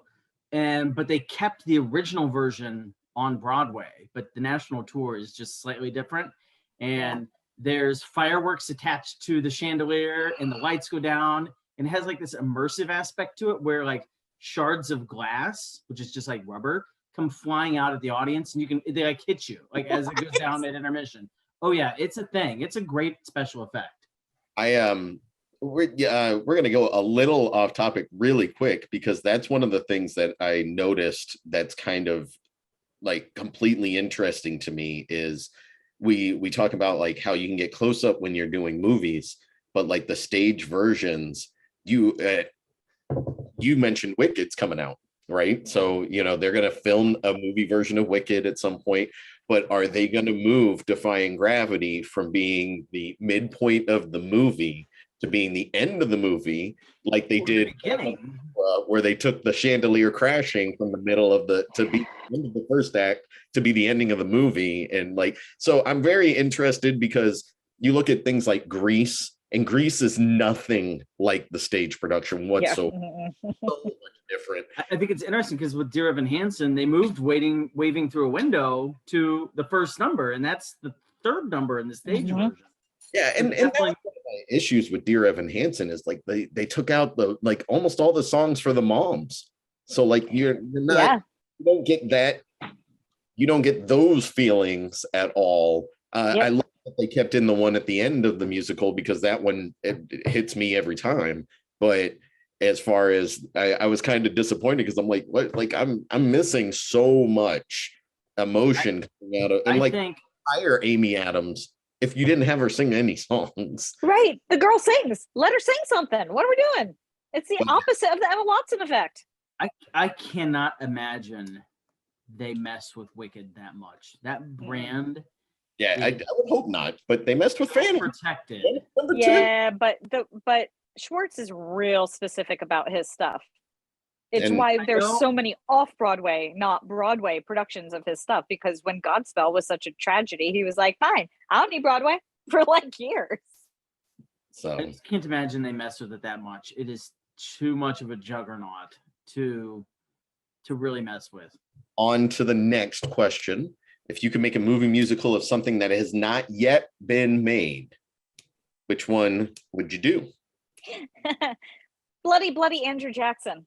but they kept the original version on Broadway. But the national tour is just slightly different, and there's fireworks attached to the chandelier, and the lights go down, and it has like this immersive aspect to it, where like shards of glass, which is just like rubber, come flying out at the audience, and they like hit you like as it goes down at intermission. Oh yeah, it's a thing. It's a great special effect. We're going to go a little off topic really quick, because that's one of the things that I noticed that's kind of like completely interesting to me is we talk about like how you can get close up when you're doing movies, but like the stage versions, you mentioned Wicked's coming out, right? So, they're going to film a movie version of Wicked at some point, but are they going to move Defying Gravity from being the midpoint of the movie to being the end of the movie, like they did where they took the chandelier crashing from the middle of the end of the first act to be the ending of the movie? And like, so I'm very interested, because you look at things like Grease, and Grease is nothing like the stage production whatsoever. So much different. I think it's interesting because with Dear Evan Hansen, they moved waving through a window to the first number, and that's the third number in the stage version. Yeah, and that's one of my issues with Dear Evan Hansen is like they took out the like almost all the songs for the moms. So like you're not you don't get that, you don't get those feelings at all. I love that they kept in the one at the end of the musical, because that one it hits me every time. But as far as I was kind of disappointed, because I'm like, what? Like I'm missing so much emotion coming out of, and I think hire Amy Adams if you didn't have her sing any songs. Right. The girl sings. Let her sing something. What are we doing? It's the opposite of the Emma Watson effect. I cannot imagine they mess with Wicked that much. That brand. Yeah, I would hope not, but they messed with fans. Protected. Yeah, but Schwartz is real specific about his stuff. It's why there's so many off-Broadway, not Broadway productions of his stuff, because when Godspell was such a tragedy, he was like, fine, I don't need Broadway for like years. So I just can't imagine they mess with it that much. It is too much of a juggernaut to really mess with. On to the next question. If you could make a movie musical of something that has not yet been made, which one would you do? Bloody Andrew Jackson.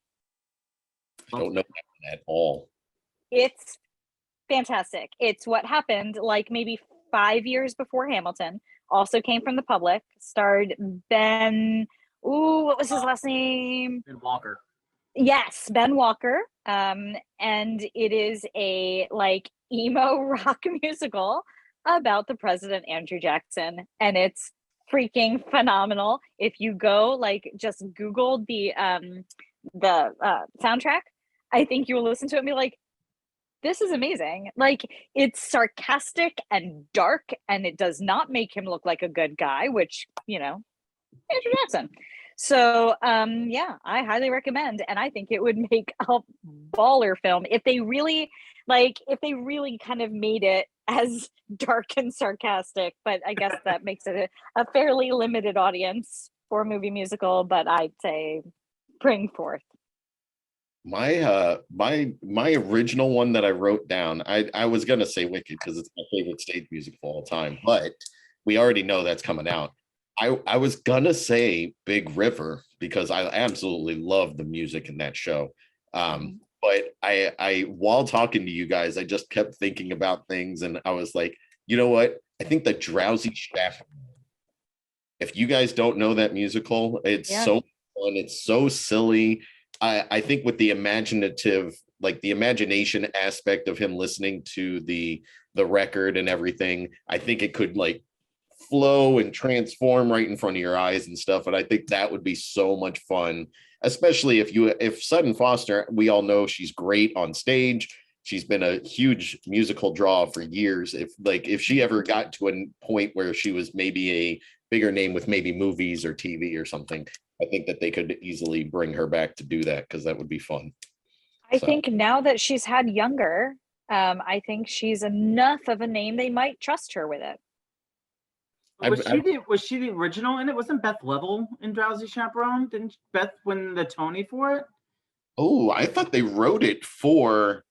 I don't know that at all. It's fantastic. It's what happened like maybe 5 years before Hamilton. Also came from the public. Starred Ben. What was his last name? Ben Walker. Yes, Ben Walker. And it is a like emo rock musical about the president Andrew Jackson, and it's freaking phenomenal. If you go like just Google the soundtrack, I think you will listen to it and be like, this is amazing. Like, it's sarcastic and dark, and it does not make him look like a good guy, which, Andrew Jackson. So, I highly recommend. And I think it would make a baller film if they really kind of made it as dark and sarcastic. But I guess that makes it a fairly limited audience for a movie musical. But I'd say bring forth. My original one that I wrote down, I was gonna say Wicked because it's my favorite stage music of all time, but we already know that's coming out. I was gonna say Big River because I absolutely love the music in that show. But I while talking to you guys, I just kept thinking about things, and I was like, you know what? I think the Drowsy Chaperone. If you guys don't know that musical, it's so fun. It's so silly. I think with the imaginative, like the imagination aspect of him listening to the record and everything, I think it could like flow and transform right in front of your eyes and stuff. And I think that would be so much fun, especially if Sutton Foster, we all know she's great on stage. She's been a huge musical draw for years. If she ever got to a point where she was maybe a bigger name with maybe movies or TV or something, I think that they could easily bring her back to do that because that would be fun. I think now that she's had younger, I think she's enough of a name they might trust her with it. Was she the original in it? Wasn't Beth Level in Drowsy Chaperone? Didn't Beth win the Tony for it? Oh, I thought they wrote it for.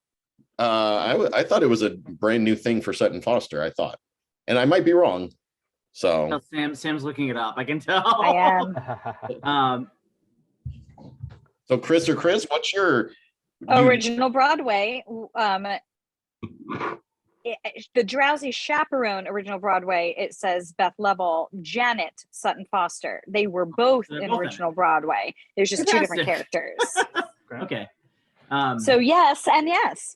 I thought it was a brand new thing for Sutton Foster. I thought, and I might be wrong. So Sam's looking it up. I can tell. I am. So Chris, what's your Original Broadway. The Drowsy Chaperone original Broadway, it says Beth Level, Janet Sutton Foster. They were both in original Broadway. There's just two different characters. Okay. So yes and yes.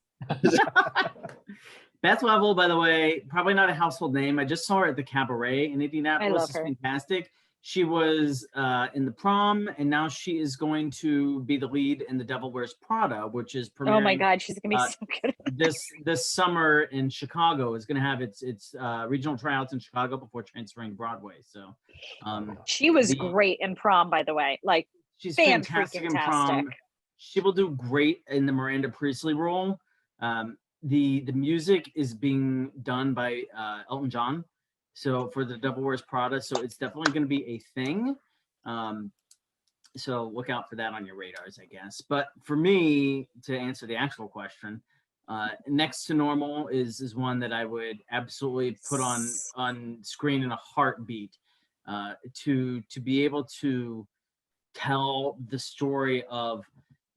Beth Level, by the way, probably not a household name. I just saw her at the Cabaret in Indianapolis. I love her. Fantastic. She was in The Prom, and now she is going to be the lead in The Devil Wears Prada, which is premiering. Oh my God, she's gonna be so good. this summer in Chicago. Is going to have its regional tryouts in Chicago before transferring Broadway. So she was great in Prom, by the way. Like she's fantastic in Prom. She will do great in the Miranda Priestley role. The music is being done by Elton John. So for The Devil Wears Prada, so it's definitely going to be a thing. So look out for that on your radars, I guess. But for me, to answer the actual question, Next to Normal is one that I would absolutely put on screen in a heartbeat. To be able to tell the story of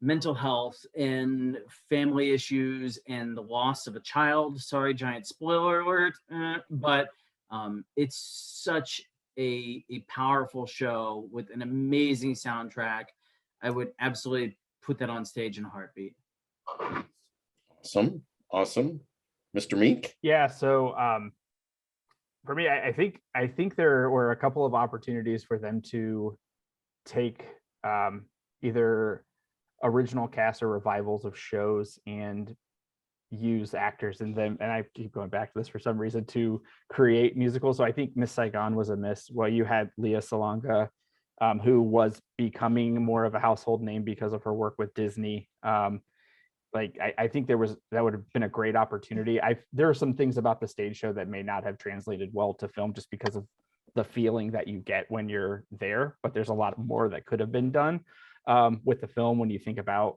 mental health and family issues and the loss of a child. Sorry, giant spoiler alert, but it's such a powerful show with an amazing soundtrack. I would absolutely put that on stage in a heartbeat. Awesome. Mr. Meek? Yeah, so for me, I think there were a couple of opportunities for them to take either original cast or revivals of shows and use actors in them, and I keep going back to this for some reason, to create musicals. So I think Miss Saigon was a miss. Well, you had Lea Salonga, who was becoming more of a household name because of her work with Disney. I think that would have been a great opportunity. There are some things about the stage show that may not have translated well to film just because of the feeling that you get when you're there, but there's a lot more that could have been done with the film when you think about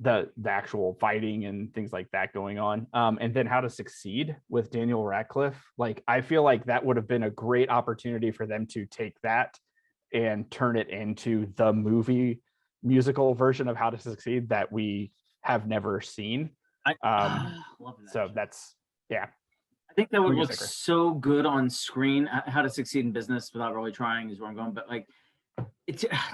the actual fighting and things like that going on. And then How to Succeed with Daniel Radcliffe. Like, I feel like that would have been a great opportunity for them to take that and turn it into the movie musical version of How to Succeed that we have never seen. Love that. So that's, yeah. I think that would look so good on screen. How to Succeed in Business Without Really Trying is where I'm going. But like,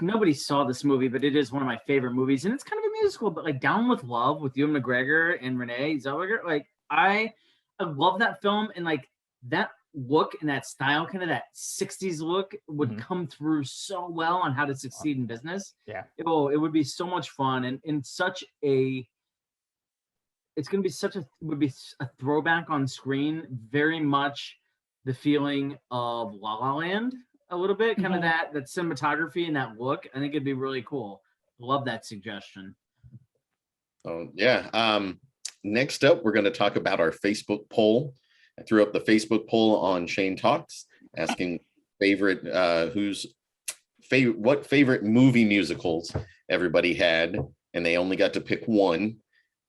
nobody saw this movie, but it is one of my favorite movies, and it's kind of a musical. But like Down with Love with Ewan McGregor and Renee Zellweger, like I love that film, and like that look and that style, kind of that 60s look, would come through so well on How to Succeed in Business. Yeah, it would be so much fun, and would be a throwback on screen, very much the feeling of La La Land. A little bit, kind of that cinematography and that look. I think it'd be really cool. Love that suggestion. Oh yeah. Next up, we're going to talk about our Facebook poll. I threw up the Facebook poll on Shane Talks, asking what favorite movie musicals everybody had, and they only got to pick one.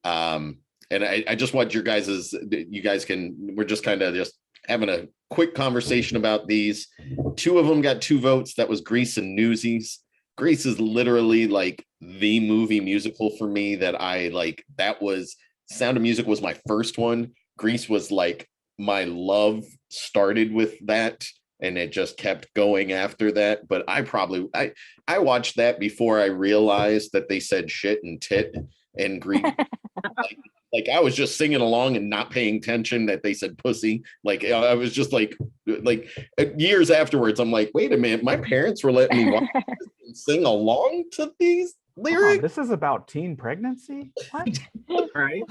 And I just want you guys we're just kind of just having a quick conversation about these. Two of them got 2 votes. That was Grease and Newsies. Grease is literally like the movie musical for me that I like. That was Sound of Music was my first one. Grease was like my love started with that, and it just kept going after that. But I watched that before I realized that they said shit and tit and Grease. Like I was just singing along and not paying attention that they said pussy. Like I was just like years afterwards, I'm like, wait a minute, my parents were letting me watch and sing along to these lyrics. This is about teen pregnancy. What? Right?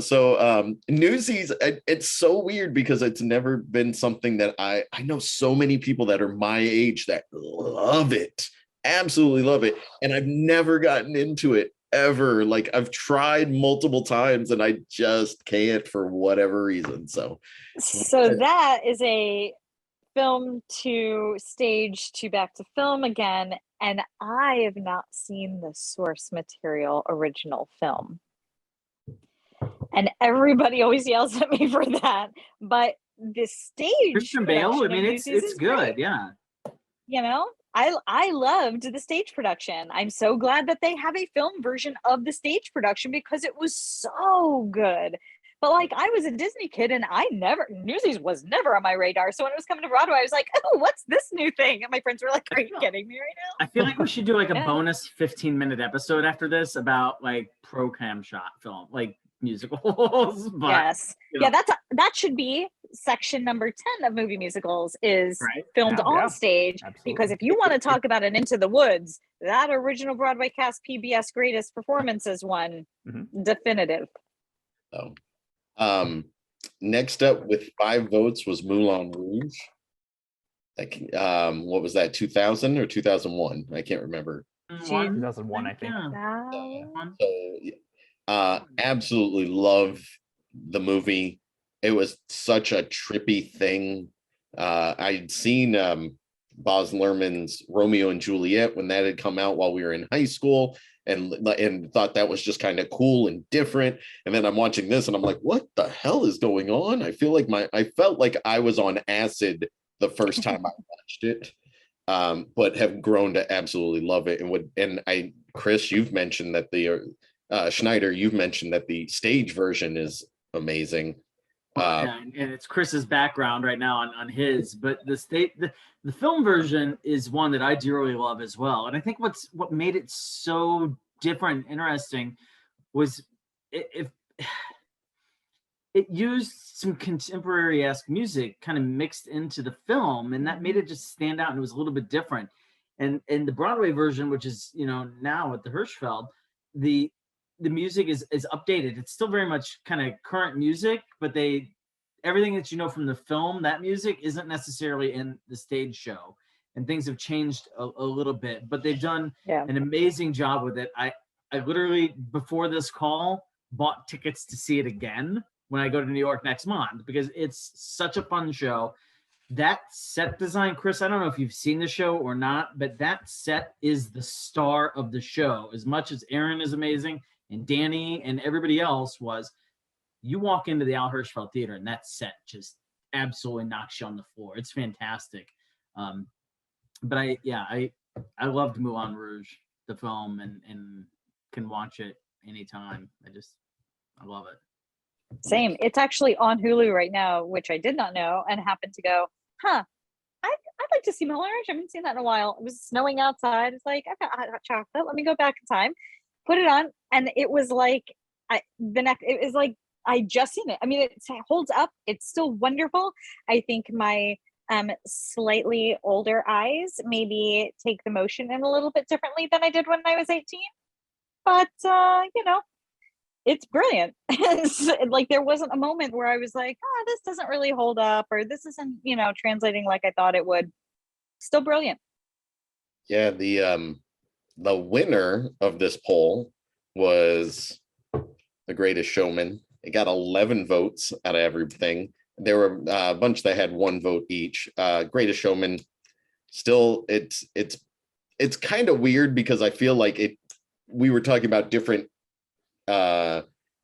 So Newsies, it's so weird because it's never been something that I know so many people that are my age that love it, absolutely love it, and I've never gotten into it ever. Like I've tried multiple times and I just can't for whatever reason. So that is a film to stage to back to film again, and I have not seen the source material original film, and everybody always yells at me for that, but the stage Christian Bale, I mean, it's good. great. Yeah, I loved the stage production. I'm so glad that they have a film version of the stage production because it was so good. But like I was a Disney kid and Newsies was never on my radar. So when it was coming to Broadway, I was like, oh, what's this new thing? And my friends were like, are you kidding me right now? I feel like we should do like a Yeah. bonus 15-minute episode after this about like program shot film, like musicals. But, Yes. you know. Yeah, that should be section number 10 of movie musicals is Right. filmed on Yeah. stage. Absolutely. Because if you want to talk about an Into the Woods, that original Broadway cast PBS greatest performances one, definitive. So, next up with 5 votes was Moulin Rouge. Like, what was that? 2000 or 2001? I can't remember. 2001, I think. So, absolutely love the movie. It was such a trippy thing. I'd seen Baz Luhrmann's Romeo and Juliet when that had come out while we were in high school, and thought that was just kind of cool and different. And then I'm watching this and I'm like, what the hell is going on? I felt like I was on acid the first time I watched it. But have grown to absolutely love it. Chris, you've mentioned that Schneider, you've mentioned that the stage version is amazing. And it's Chris's background right now on his, but the film version is one that I dearly love as well. And I think what made it so different, interesting, was it used some contemporary-esque music kind of mixed into the film, and that made it just stand out, and it was a little bit different. And the Broadway version, which is now at the Hirschfeld, the music is updated. It's still very much kind of current music, but everything that you know from the film, that music isn't necessarily in the stage show, and things have changed a little bit. But they've done an amazing job with it. I literally, before this call, bought tickets to see it again when I go to New York next month because it's such a fun show. That set design, Chris, I don't know if you've seen the show or not, but that set is the star of the show. As much as Aaron is amazing and Danny and everybody else was, you walk into the Al Hirschfeld Theater and that set just absolutely knocks you on the floor. It's fantastic. But I loved Moulin Rouge, the film, and can watch it anytime. I love it. Same. It's actually on Hulu right now, which I did not know, and happened to go, I'd like to see Moulin Rouge. I haven't seen that in a while. It was snowing outside. It's like, I've got hot chocolate. Let me go back in time. Put it on, and it was like it was like I just seen it. I mean, it holds up. It's still wonderful. I think my slightly older eyes maybe take the motion in a little bit differently than I did when I was 18. But it's brilliant. Like there wasn't a moment where I was like, this doesn't really hold up, or this isn't, translating like I thought it would. Still brilliant. Yeah, the winner of this poll was The Greatest Showman. It got 11 votes out of everything. There were a bunch that had 1 vote each. Greatest Showman, still, it's kind of weird because I feel like we were talking about different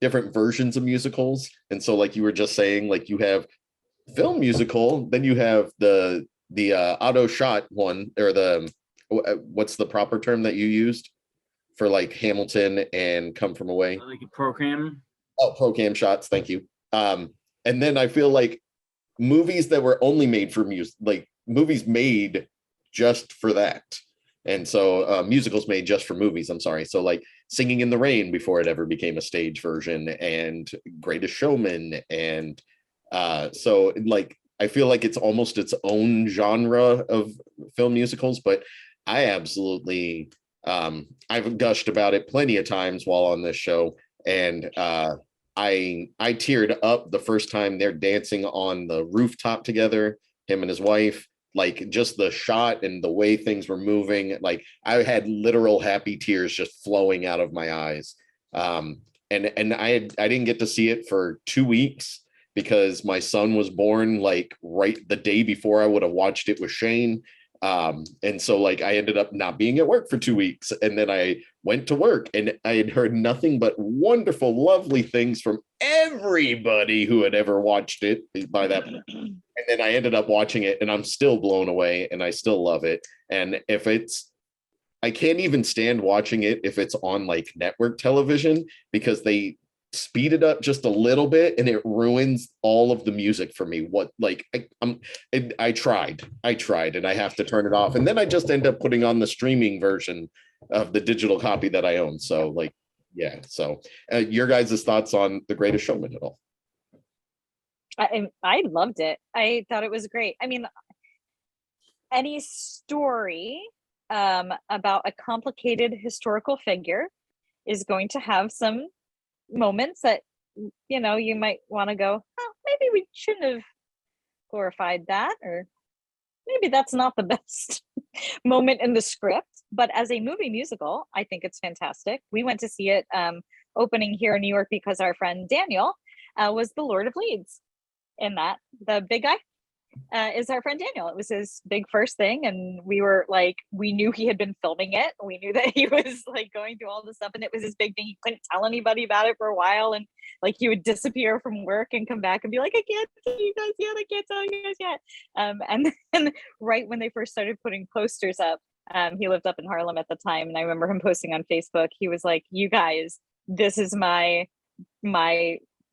versions of musicals, and so like you were just saying, like you have film musical, then you have the auto shot one, or what's the proper term that you used for like Hamilton and Come From Away? Like a program. Oh, program shots. Thank you. And then I feel like movies that were only made for music, like movies made just for that. And so musicals made just for movies. I'm sorry. So like Singing in the Rain before it ever became a stage version, and Greatest Showman. And so like, I feel like it's almost its own genre of film musicals, but I absolutely, I've gushed about it plenty of times while on this show. And I teared up the first time they're dancing on the rooftop together, him and his wife. Like just the shot and the way things were moving, like I had literal happy tears just flowing out of my eyes. And I didn't get to see it for 2 weeks because my son was born like right the day before I would have watched it with Shane. And so like I ended up not being at work for 2 weeks, and then I went to work, and I had heard nothing but wonderful, lovely things from everybody who had ever watched it by that point. And then I ended up watching it, and I'm still blown away, and I still love it. And I can't even stand watching it if it's on like network television, because they speed it up just a little bit and it ruins all of the music for me. I tried and I have to turn it off, and then I just end up putting on the streaming version of the digital copy that I own. So like, yeah. So your guys' thoughts on The Greatest Showman at all? I loved it. I thought it was great. I mean, any story about a complicated historical figure is going to have some moments that, you know, you might want to go, oh, maybe we shouldn't have glorified that, or maybe that's not the best moment in the script. But as a movie musical, I think it's fantastic. We went to see it opening here in New York because our friend Daniel was the Lord of Leeds in that. The big guy is our friend Daniel. It was his big first thing, and we were like, we knew he had been filming it. We knew that he was like going through all this stuff, and it was his big thing. He couldn't tell anybody about it for a while, and like he would disappear from work and come back and be like, I can't tell you guys yet, I can't tell you guys yet. And then right when they first started putting posters up, he lived up in Harlem at the time, and I remember him posting on Facebook, he was like, you guys, this is my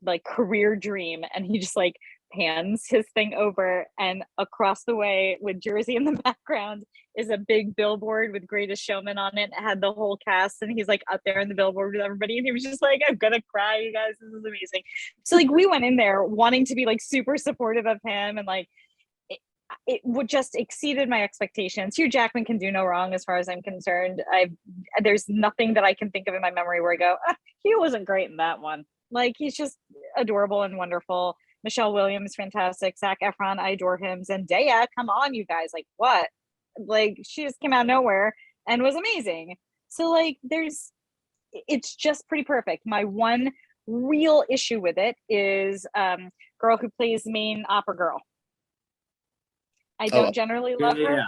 like career dream. And he just like pans his thing over, and across the way with Jersey in the background is a big billboard with Greatest Showman on it. It had the whole cast, and he's like up there in the billboard with everybody, and he was just like, I'm gonna cry, you guys, this is amazing. So like we went in there wanting to be like super supportive of him, and like it would just exceeded my expectations. Hugh Jackman can do no wrong as far as I'm concerned. There's nothing that I can think of in my memory where I go, he wasn't great in that one. Like, he's just adorable and wonderful. Michelle Williams, fantastic. Zac Efron, I adore him. Zendaya, come on, you guys. Like, what? Like, she just came out of nowhere and was amazing. So, like, it's just pretty perfect. My one real issue with it is girl who plays main opera girl. I don't generally love her.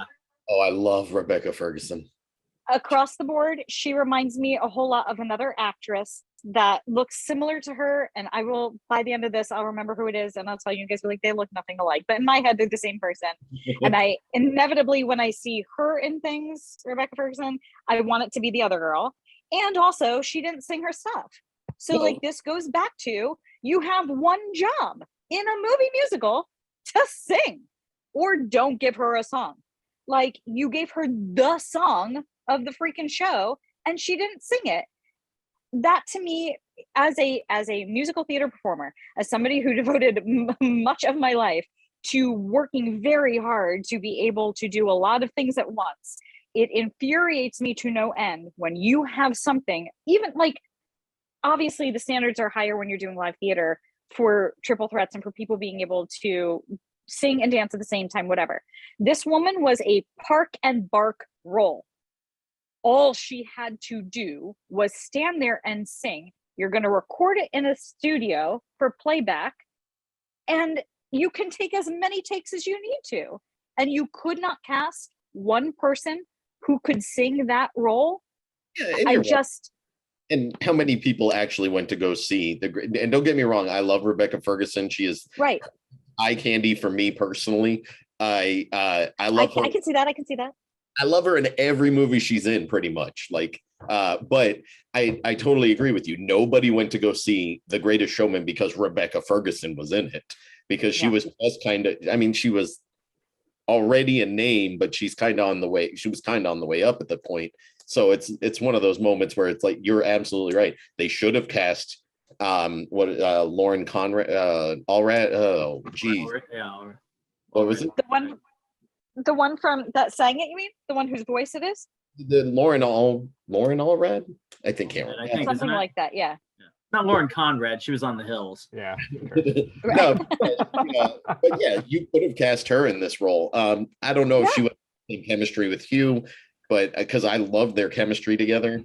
Oh, I love Rebecca Ferguson. Across the board, she reminds me a whole lot of another actress that looks similar to her, and I will, by the end of this, I'll remember who it is, and I'll tell you guys, like, they look nothing alike, but in my head they're the same person. And I inevitably, when I see her in things, Rebecca Ferguson, I want it to be the other girl. And also, she didn't sing her stuff, so like, this goes back to, you have one job in a movie musical to sing, or don't give her a song. Like, you gave her the song of the freaking show and she didn't sing it. That, to me, as a musical theater performer, as somebody who devoted much of my life to working very hard to be able to do a lot of things at once, it infuriates me to no end when you have something, even like, obviously the standards are higher when you're doing live theater for triple threats and for people being able to sing and dance at the same time, whatever. This woman was a park and bark role. All she had to do was stand there and sing. You're going to record it in a studio for playback, and you can take as many takes as you need to. And you could not cast one person who could sing that role. Yeah, and how many people actually went to go see and don't get me wrong, I love Rebecca Ferguson. She is right. Eye candy for me personally. I love her. I can see that. I love her in every movie she's in, pretty much. Like, but I totally agree with you. Nobody went to go see The Greatest Showman because Rebecca Ferguson was in it, because she was just kind of, I mean, she was already a name, but she's kind of on the way. She was kind of on the way up at the point. So it's one of those moments where it's like, you're absolutely right. They should have cast Lauren Conrad, Allred. Oh, geez. What was it? The one from that sang it, you mean? The one whose voice it is? The Lauren Allred? I think something like that, yeah. Not Lauren Conrad. She was on The Hills. Yeah. No, but yeah, you could have cast her in this role. I don't know if she would have chemistry with Hugh, but because I love their chemistry together,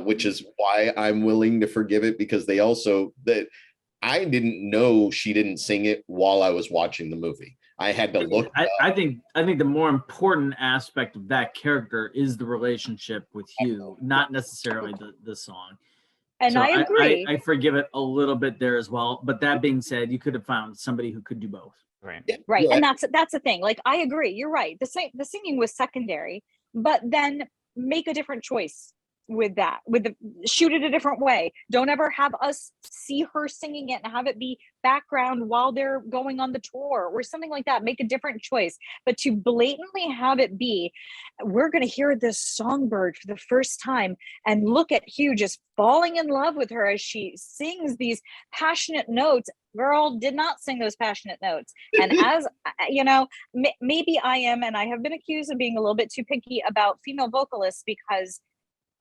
which is why I'm willing to forgive it, because they also, that I didn't know she didn't sing it while I was watching the movie. I had to look. I think the more important aspect of that character is the relationship with Hugh, not necessarily the song. And so I agree. I forgive it a little bit there as well. But that being said, you could have found somebody who could do both. Right. Right. And that's the thing. Like, I agree. You're right. The singing was secondary, but then make a different choice with that, shoot it a different way. Don't ever have us see her singing it and have it be background while they're going on the tour or something like that. Make a different choice. But to blatantly have it be, we're going to hear this songbird for the first time and look at Hugh just falling in love with her as she sings these passionate notes. Girl did not sing those passionate notes. And as you know, maybe I am, and I have been accused of being a little bit too picky about female vocalists because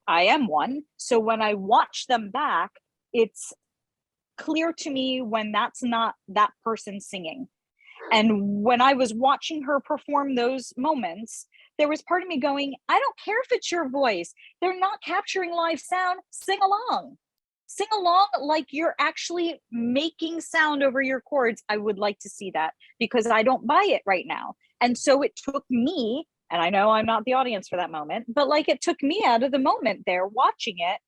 I am one. So when I watch them back, it's clear to me when that's not that person singing. And when I was watching her perform those moments, there was part of me going, I don't care if it's your voice. They're not capturing live sound. Sing along. Sing along like you're actually making sound over your chords. I would like to see that because I don't buy it right now. And so it took me, and I know I'm not the audience for that moment, but like it took me out of the moment there watching it,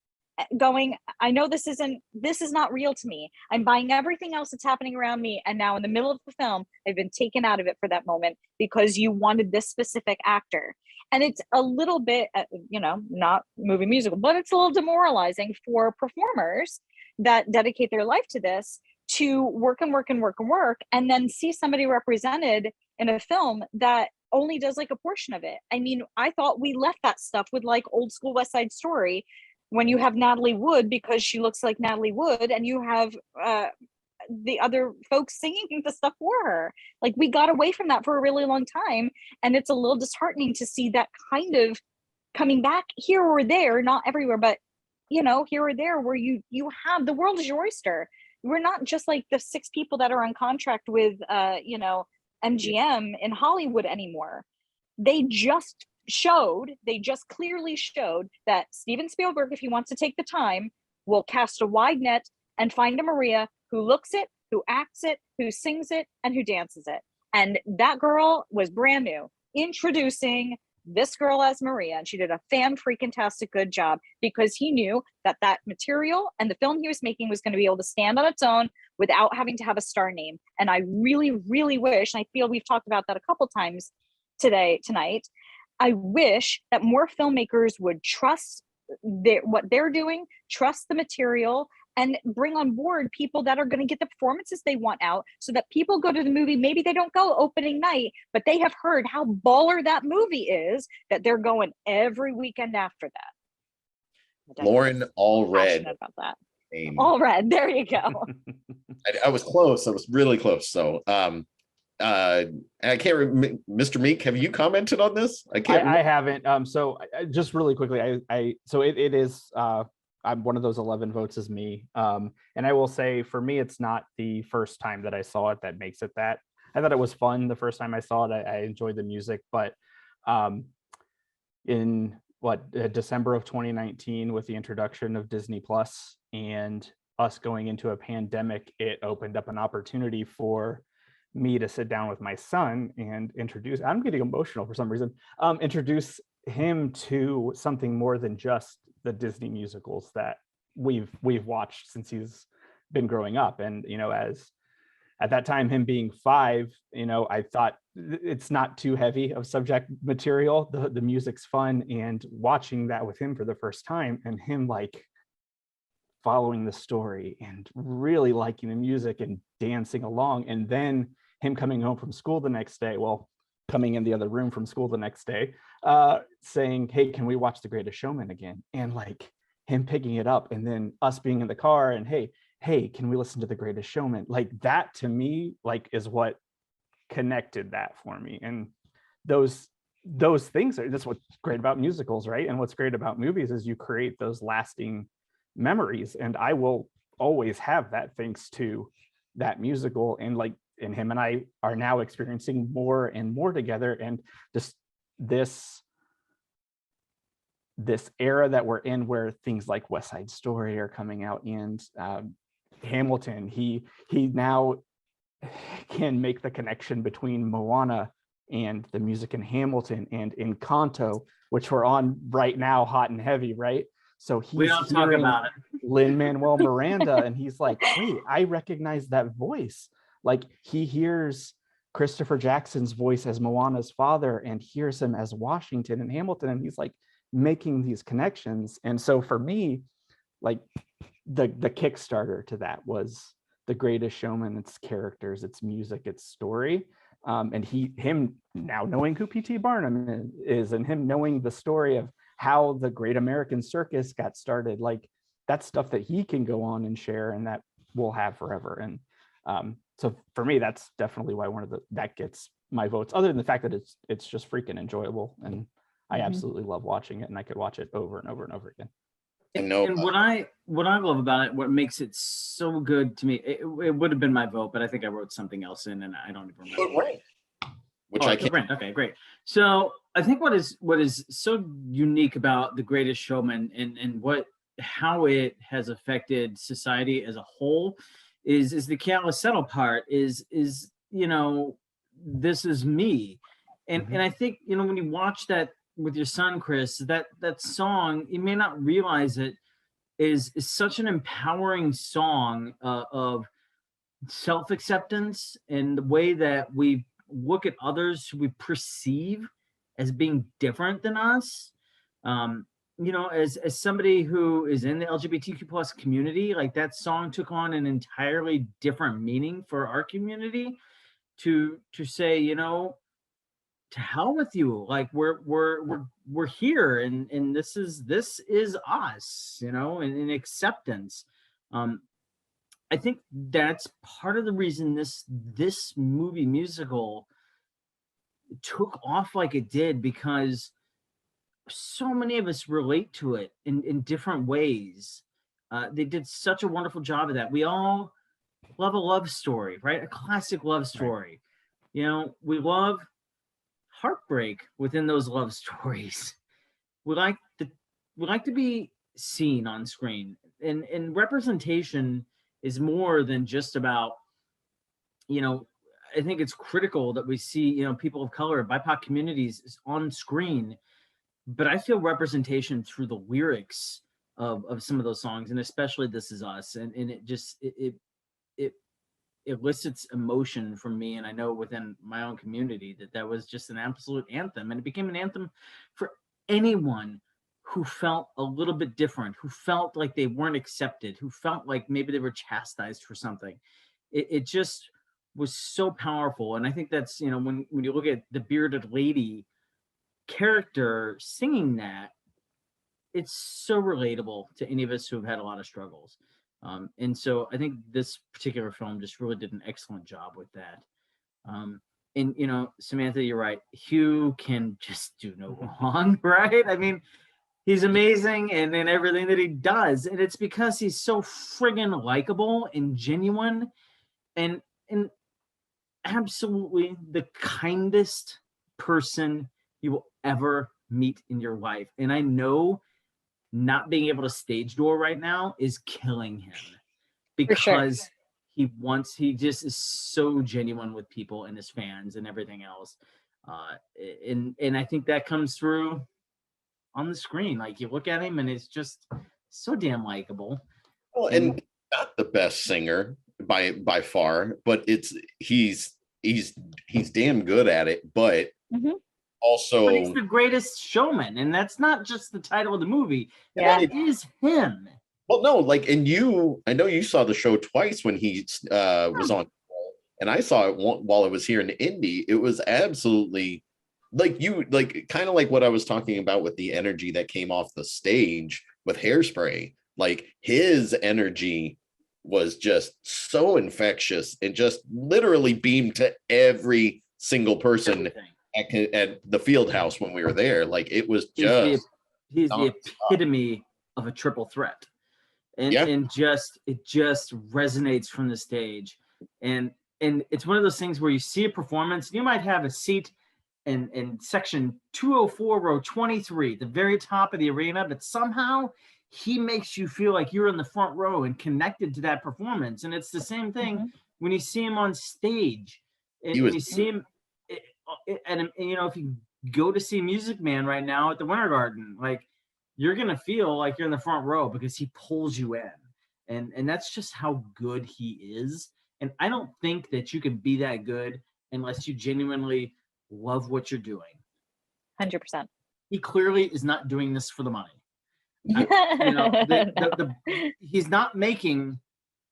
going, I know this is not real to me. I'm buying everything else that's happening around me. And now in the middle of the film, I've been taken out of it for that moment because you wanted this specific actor. And it's a little bit, not movie musical, but it's a little demoralizing for performers that dedicate their life to this to work and work and work and work, and then see somebody represented in a film that only does like a portion of it. I mean, I thought we left that stuff with like old school West Side Story when you have Natalie Wood because she looks like Natalie Wood, and you have the other folks singing the stuff for her. Like, we got away from that for a really long time, and it's a little disheartening to see that kind of coming back here or there, not everywhere, but here or there, where you have, the world is your oyster. We're not just like the 6 people that are on contract with MGM in Hollywood anymore. They just clearly showed that Steven Spielberg, if he wants to take the time, will cast a wide net and find a Maria who looks it, who acts it, who sings it, and who dances it. And that girl was brand new, introducing this girl as Maria, and she did a fan-freaking-tastic good job because he knew that material and the film he was making was going to be able to stand on its own without having to have a star name. And I really, really wish, and I feel we've talked about that a couple times tonight, I wish that more filmmakers would trust what they're doing, trust the material, and bring on board people that are going to get the performances they want out, so that people go to the movie. Maybe they don't go opening night, but they have heard how baller that movie is, that they're going every weekend after that. Lauren, all red. About that. All red. There you go. I was close. I was really close. So, I can't remember. Mr. Meek, have you commented on this? I haven't. So just really quickly, so it is. I'm one of those 11 votes is me. And I will say, for me, it's not the first time that I saw it that makes it that. I thought it was fun the first time I saw it. I enjoyed the music, but in December of 2019, with the introduction of Disney Plus and us going into a pandemic, it opened up an opportunity for me to sit down with my son and I'm getting emotional for some reason, introduce him to something more than just the Disney musicals that we've watched since he's been growing up. And as at that time, him being 5, I thought it's not too heavy of subject material. The music's fun, and watching that with him for the first time, and him like following the story and really liking the music and dancing along, and then him coming home from school the next day, coming in the other room from school the next day, saying, hey, can we watch The Greatest Showman again? And like him picking it up, and then us being in the car and hey, can we listen to The Greatest Showman? Like, that to me, like, is what connected that for me. And those things that's what's great about musicals, right? And what's great about movies is you create those lasting memories. And I will always have that thanks to that musical. And him and I are now experiencing more and more together, and just this era that we're in, where things like West Side Story are coming out, and Hamilton, he now can make the connection between Moana and the music in Hamilton and Encanto, which we're on right now, hot and heavy, right? So We he's don't talk hearing about it. Lin-Manuel Miranda, and he's like, wait, I recognize that voice. Like, he hears Christopher Jackson's voice as Moana's father and hears him as Washington in Hamilton, and he's like making these connections. And so for me, like, the Kickstarter to that was The Greatest Showman, its characters, its music, its story. And him now knowing who P.T. Barnum is, and him knowing the story of how the Great American Circus got started, like, that's stuff that he can go on and share, and that we'll have forever. And so for me, that's definitely why that gets my votes, other than the fact that it's just freaking enjoyable, and I absolutely love watching it, and I could watch it over and over and over again. I know. And what I love about it, what makes it so good to me, it would have been my vote, but I think I wrote something else in, and I don't even remember. Right. Which I can't. Okay, great. So I think what is so unique about The Greatest Showman and how it has affected society as a whole is the Calissetto part is this is me, and I think when you watch that with your son, Chris, that song, you may not realize it is such an empowering song of self-acceptance, and the way that we look at others who we perceive as being different than us. As somebody who is in the LGBTQ plus community, like, that song took on an entirely different meaning for our community to say, to hell with you, like, we're here, and this is us, in acceptance. I think that's part of the reason this movie musical took off like it did, because so many of us relate to it in different ways. They did such a wonderful job of that. We all love a love story, right? A classic love story. Right. We love heartbreak within those love stories. We like to be seen on screen, and representation is more than just about, I think it's critical that we see, people of color, BIPOC communities on screen, but I feel representation through the lyrics of some of those songs, and especially This Is Us, and it just it elicits emotion from me, and I know within my own community that was just an absolute anthem, and it became an anthem for anyone who felt a little bit different, who felt like they weren't accepted, who felt like maybe they were chastised for something. It just was so powerful, and I think that's, when you look at the bearded lady character singing that, it's so relatable to any of us who have had a lot of struggles. And so I think this particular film just really did an excellent job with that. And Samantha, you're right. Hugh can just do no wrong, right? I mean, he's amazing in everything that he does. And it's because he's so friggin' likable and genuine and absolutely the kindest person you will ever meet in your life. And I know not being able to stage door right now is killing him, because he just is so genuine with people and his fans and everything else. And I think that comes through on the screen. Like, you look at him and it's just so damn likable. Well, and not the best singer by far, but he's damn good at it. But also, but he's the greatest showman, and that's not just the title of the movie. Yeah, it is him. Well, no, like, and I know you saw the show twice when he was on, and I saw it while it was here in Indy. It was absolutely kind of like what I was talking about with the energy that came off the stage with Hairspray. Like, his energy was just so infectious and just literally beamed to every single person at the field house when we were there. Like, it was just he's the epitome of a triple threat, and it just resonates from the stage, and it's one of those things where you see a performance, you might have a seat in section 204 row 23, the very top of the arena, but somehow he makes you feel like you're in the front row and connected to that performance. And it's the same thing when you see him on stage, and when you see him, and you know, if you go to see Music Man right now at the Winter Garden, like you're gonna feel like you're in the front row because he pulls you in, and that's just how good he is. And I don't think that you can be that good unless you genuinely love what you're doing. 100%. He clearly is not doing this for the money. He's not making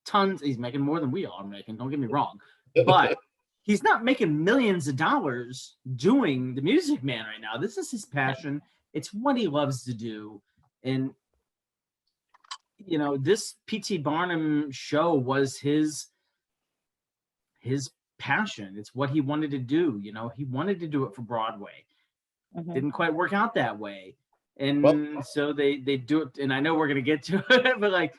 tons. He's making more than we all are making. Don't get me wrong, but he's not making millions of dollars doing the Music Man right now. This is his passion. It's what he loves to do, and you know, this P.T. Barnum show was his passion. It's what he wanted to do. You know, he wanted to do it for Broadway. Didn't quite work out that way, and so they do it. And I know we're gonna get to it, but like,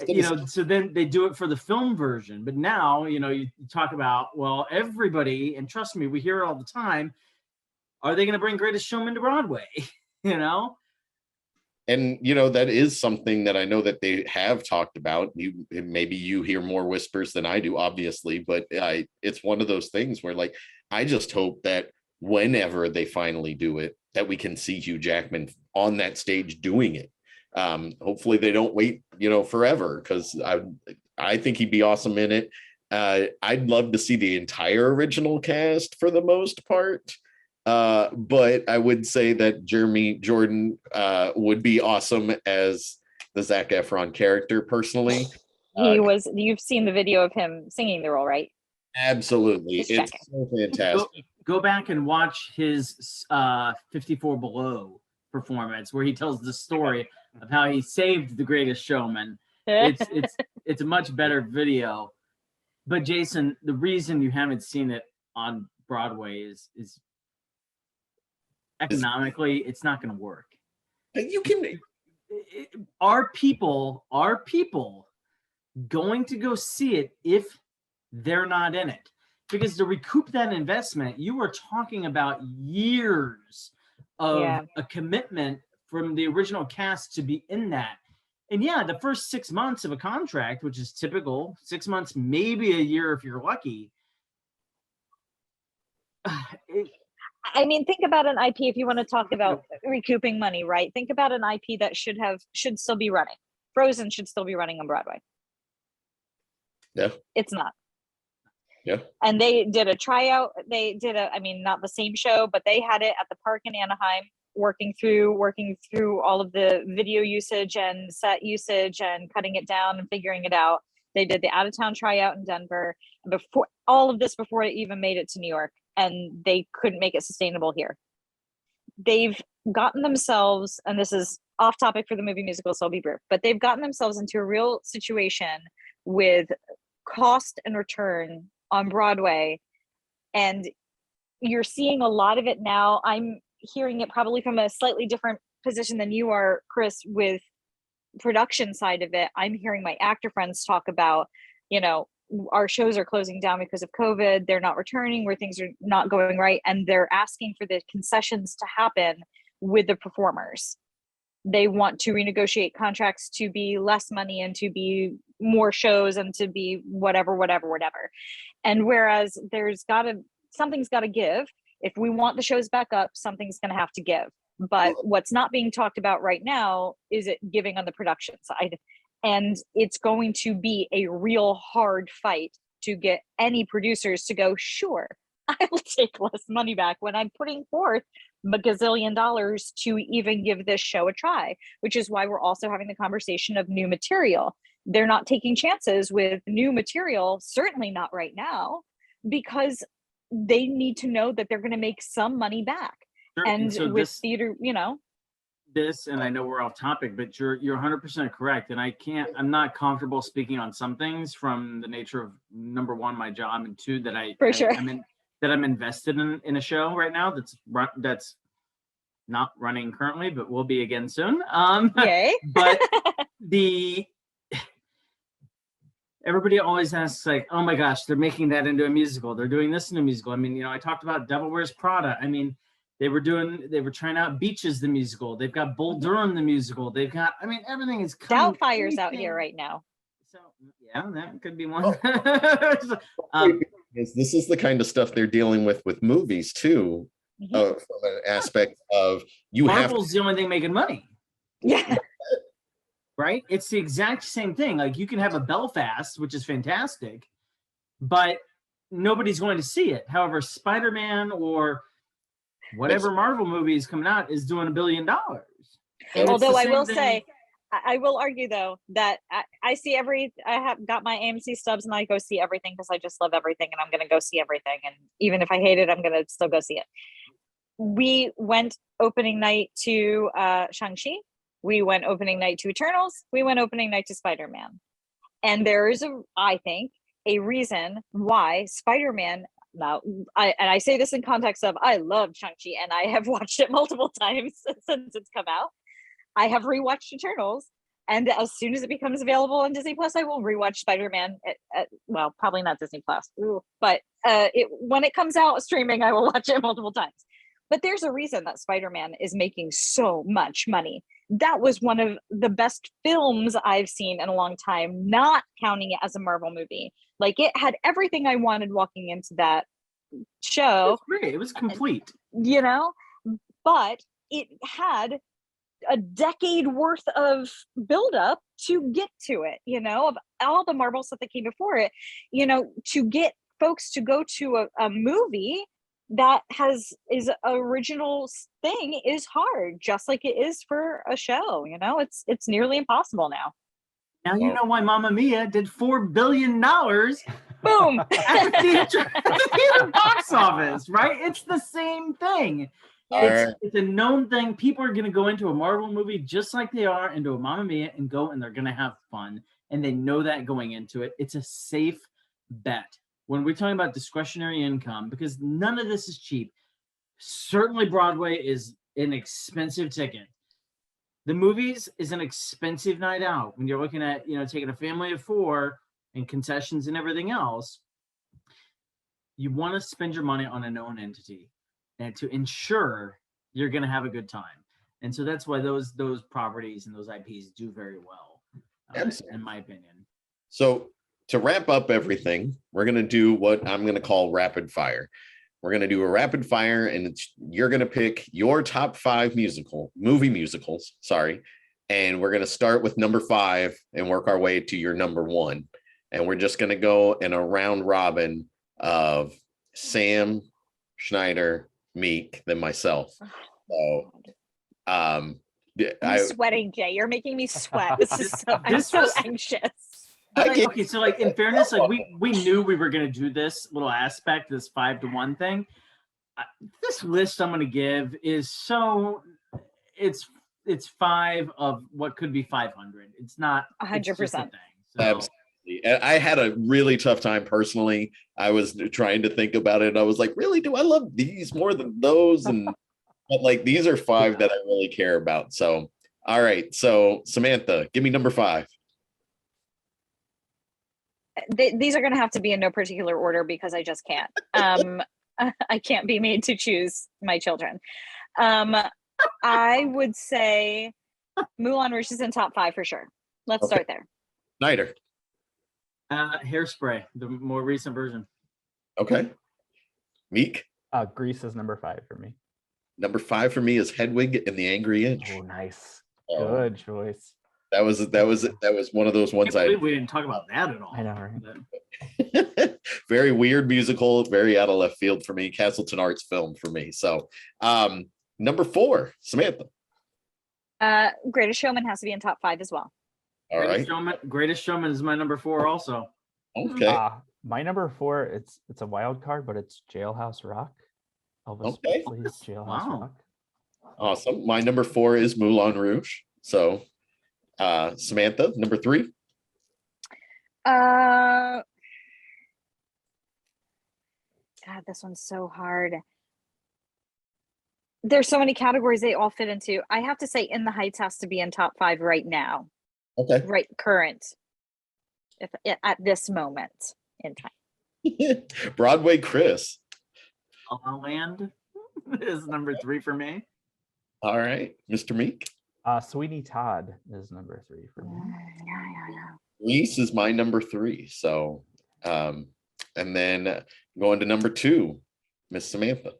you know, so then they do it for the film version. But now, you know, you talk about, well, everybody, and trust me, we hear it all the time. Are they gonna bring Greatest Showman to Broadway? You know. And, you know, that is something that I know that they have talked about. Maybe you hear more whispers than I do, obviously, but it's one of those things where, like, I just hope that whenever they finally do it, that we can see Hugh Jackman on that stage doing it. Hopefully they don't wait, you know, forever, because I think he'd be awesome in it. I'd love to see the entire original cast for the most part. But I would say that Jeremy Jordan would be awesome as the Zac Efron character, personally. You've seen the video of him singing the role, right? Absolutely. It's so fantastic. Go back and watch his 54 Below performance, where he tells the story of how he saved The Greatest Showman. It's a much better video. But Jason, the reason you haven't seen it on Broadway is economically, it's not going to work. You can. Are people going to go see it if they're not in it? Because to recoup that investment, you were talking about years of a commitment from the original cast to be in that. And yeah, the first 6 months of a contract, which is typical, 6 months, maybe a year if you're lucky. I mean, think about an IP, if you want to talk about recouping money, right? Think about an IP that should still be running. Frozen should still be running on Broadway. Yeah. It's not. Yeah. And they did a tryout. They did not the same show, but they had it at the park in Anaheim, working through all of the video usage and set usage and cutting it down and figuring it out. They did the out-of-town tryout in Denver before it even made it to New York, and they couldn't make it sustainable here. They've gotten themselves, and this is off topic for the movie musical, so I'll be brief, but they've gotten themselves into a real situation with cost and return on Broadway, and you're seeing a lot of it now. I'm hearing it probably from a slightly different position than you are, Chris, with production side of it. I'm hearing my actor friends talk about, you know, our shows are closing down because of COVID. They're not returning, where things are not going right, and they're asking for the concessions to happen with the performers. They want to renegotiate contracts to be less money and to be more shows and to be whatever. And whereas something's got to give. If we want the shows back up, something's going to have to give. But what's not being talked about right now is it giving on the production side. And it's going to be a real hard fight to get any producers to go, sure, I will take less money back when I'm putting forth a gazillion dollars to even give this show a try, which is why we're also having the conversation of new material. They're not taking chances with new material, certainly not right now, because they need to know that they're going to make some money back. Sure. And so with theater, you know, this, and I know we're off topic, but you're 100% correct. And I'm not comfortable speaking on some things from the nature of, number one, my job, and two, that I'm invested in a show right now that's not running currently, but will be again soon. Yay. But everybody always asks, like, oh my gosh, they're making that into a musical. They're doing this in a musical. I mean, you know, I talked about Devil Wears Prada. I mean, they were trying out Beaches, the musical. They've got Bull Durham, the musical. They've got, I mean, everything is coming. Doubtfire's out here right now. So yeah, that could be one. This is the kind of stuff they're dealing with movies too, from an aspect of Marvel's the only thing making money. Yeah. Right? It's the exact same thing. Like you can have a Belfast, which is fantastic, but nobody's going to see it. However, Spider-Man or whatever Marvel movie is coming out is doing $1 billion. Although I will say, I will argue though that I see I have got my AMC stubs and I go see everything because I just love everything and I'm going to go see everything. And even if I hate it, I'm going to still go see it. We went opening night to Shang-Chi. We went opening night to Eternals. We went opening night to Spider-Man. And there is, I think, a reason why Spider-Man, now, I say this in context of I love Shang-Chi and I have watched it multiple times since it's come out. I have rewatched Eternals. And as soon as it becomes available on Disney Plus, I will rewatch Spider-Man. Well, probably not Disney Plus, but when it comes out streaming, I will watch it multiple times. But there's a reason that Spider-Man is making so much money. That was one of the best films I've seen in a long time, not counting it as a Marvel movie. Like it had everything I wanted walking into that show. It was great. It was complete. You know, but it had a decade worth of buildup to get to it, you know, of all the Marvel stuff that came before it, you know, to get folks to go to a movie that is original thing is hard, just like it is for a show. You know, it's nearly impossible now. Now you know why Mamma Mia did $4 billion. Boom. at the theater box office, right? It's the same thing. It's a known thing. People are going to go into a Marvel movie just like they are into a Mamma Mia and go, and they're going to have fun. And they know that going into it. It's a safe bet. When we're talking about discretionary income, because none of this is cheap, certainly Broadway is an expensive ticket. The movies is an expensive night out. When you're looking at, you know, taking a family of 4 and concessions and everything else, you want to spend your money on a known entity and to ensure you're going to have a good time. And so that's why those properties and those IPs do very well, in my opinion. So to wrap up everything, we're going to do what I'm going to call rapid fire. We're going to do a rapid fire, and you're going to pick your top 5 movie musicals, and we're going to start with number 5 and work our way to your number 1. And we're just going to go in a round robin of Sam, Schneider, Meek, then myself. So, I'm sweating, Jay. You're making me sweat. I'm so anxious. Okay, so like in fairness, like we knew we were gonna do this little aspect, this 5 to 1 thing. This list I'm gonna give is it's 5 of what could be 500. It's not 100%. Absolutely. I had a really tough time personally. I was trying to think about it. And I was like, really, do I love these more than those? But like these are 5 that I really care about. So, all right. So Samantha, give me number 5. These are going to have to be in no particular order because I just can't. I can't be made to choose my children. I would say Moulin Rouge is in top 5 for sure. Let's start there. Schneider. Hairspray, the more recent version. Okay. Meek. Grease is number 5 for me. Number 5 for me is Hedwig and the Angry Inch. Oh, nice. Good choice. That was one of those ones we didn't talk about that at all. I know, right? Very weird musical, very out of left field for me. Castleton Arts film for me. So number 4, Samantha. Greatest Showman has to be in top 5 as well. All right. Greatest Showman is my number 4 also. Okay. My number 4, it's a wild card, but it's Jailhouse Rock. Elvis Presley's Jailhouse Rock. Awesome. My number 4 is Moulin Rouge. So Samantha, number 3. God, this one's so hard. There's so many categories they all fit into. I have to say In the Heights has to be in top 5 right now. Okay. Right, current. At this moment in time. Broadway Chris. La La Land is number 3 for me. All right. Mr. Meek. Sweeney Todd is number 3 for me. Grease is my number 3. So, and then going to number 2, Miss Samantha.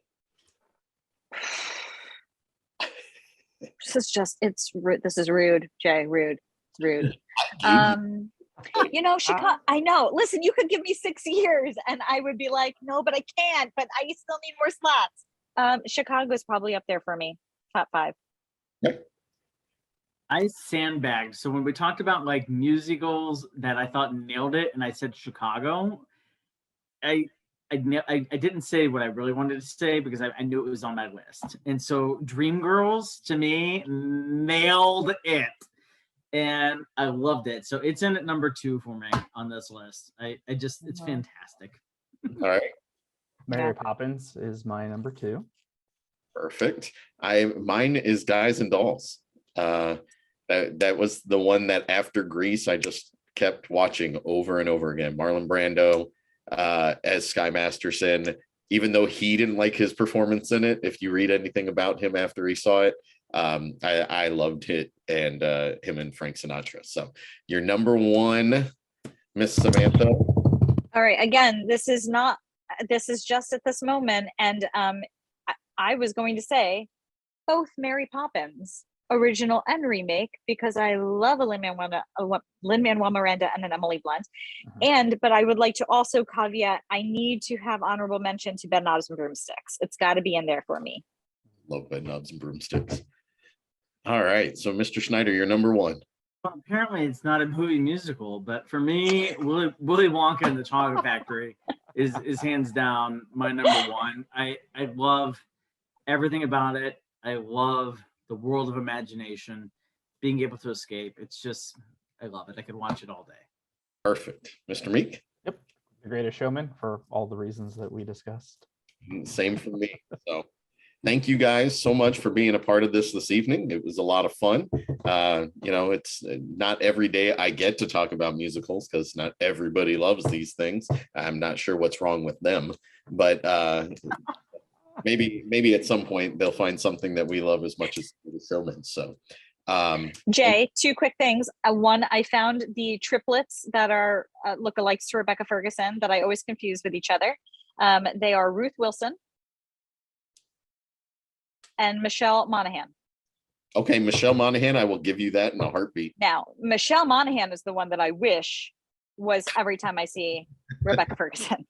This is rude, Jay. Rude. It's rude. Chicago. I know. Listen, you could give me 6 years, and I would be like, no, but I can't. But I still need more slots. Chicago is probably up there for me. Top 5. Okay. I sandbagged. So when we talked about like musicals that I thought nailed it, and I said Chicago, I didn't say what I really wanted to say because I knew it was on my list. And so Dreamgirls to me nailed it. And I loved it. So it's in at number 2 for me on this list. It's fantastic. All right. Mary Poppins is my number 2. Perfect. Mine is Guys and Dolls. That was the one that after Grease, I just kept watching over and over again. Marlon Brando as Sky Masterson, even though he didn't like his performance in it. If you read anything about him after he saw it, I loved it, and him and Frank Sinatra. So your number 1, Miss Samantha. All right. Again, this is just at this moment. And I was going to say both Mary Poppins, original and remake, because I love a Lin-Manuel Miranda and an Emily Blunt. But I would like to also caveat, I need to have honorable mention to Bed Knobs and Broomsticks. It's got to be in there for me. Love Bed Knobs and Broomsticks. All right. So Mr. Schneider, you're number 1. Well, apparently it's not a movie musical, but for me, Willy Wonka and the Chocolate Factory is hands down my number 1. I love everything about it. I love the world of imagination, being able to escape. It's just, I love it. I could watch it all day. Perfect. Mr. Meek? Yep. The Greatest Showman, for all the reasons that we discussed. Same for me. So thank you guys so much for being a part of this evening. It was a lot of fun. It's not every day I get to talk about musicals because not everybody loves these things. I'm not sure what's wrong with them, but maybe at some point they'll find something that we love as much as the Showman. So Jay, 2 quick things. One, I found the triplets that are lookalikes to Rebecca Ferguson that I always confuse with each other. They are Ruth Wilson and Michelle Monaghan. Okay, Michelle Monaghan, I will give you that in a heartbeat. Now, Michelle Monaghan is the one that I wish was every time I see Rebecca Ferguson.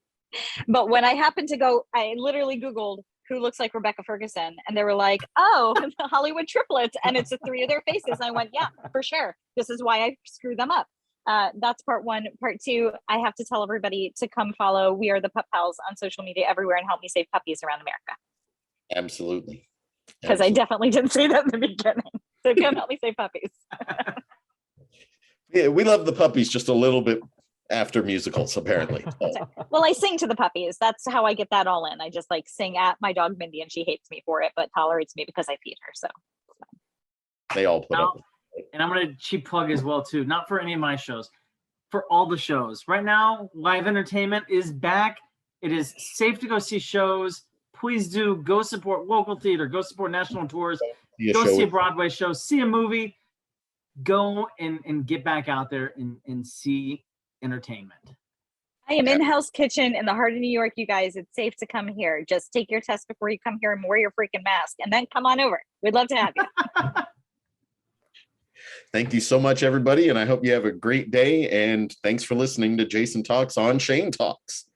But when I happened to go, I literally Googled who looks like Rebecca Ferguson, and they were like, oh, the Hollywood triplets, and it's the 3 of their faces. And I went, yeah, for sure. This is why I screw them up. That's part 1. Part 2, I have to tell everybody to come follow We Are the Pup Pals on social media everywhere and help me save puppies around America. Absolutely. Because I definitely didn't say that in the beginning. So come help me save puppies. Yeah, we love the puppies just a little bit after musicals, apparently. Well, I sing to the puppies. That's how I get that all in. I just sing at my dog Mindy, and she hates me for it, but tolerates me because I feed her. So they all put up. And I'm going to cheap plug as well, too. Not for any of my shows, for all the shows. Right now, live entertainment is back. It is safe to go see shows. Please do go support local theater, go support national tours, go see a Broadway show, see a movie, go and get back out there and see entertainment. I am in Hell's Kitchen in the heart of New York, you guys. It's safe to come here. Just take your test before you come here and wear your freaking mask, and then come on over. We'd love to have you. Thank you so much, everybody, and I hope you have a great day, and thanks for listening to Jason Talks on Shane Talks.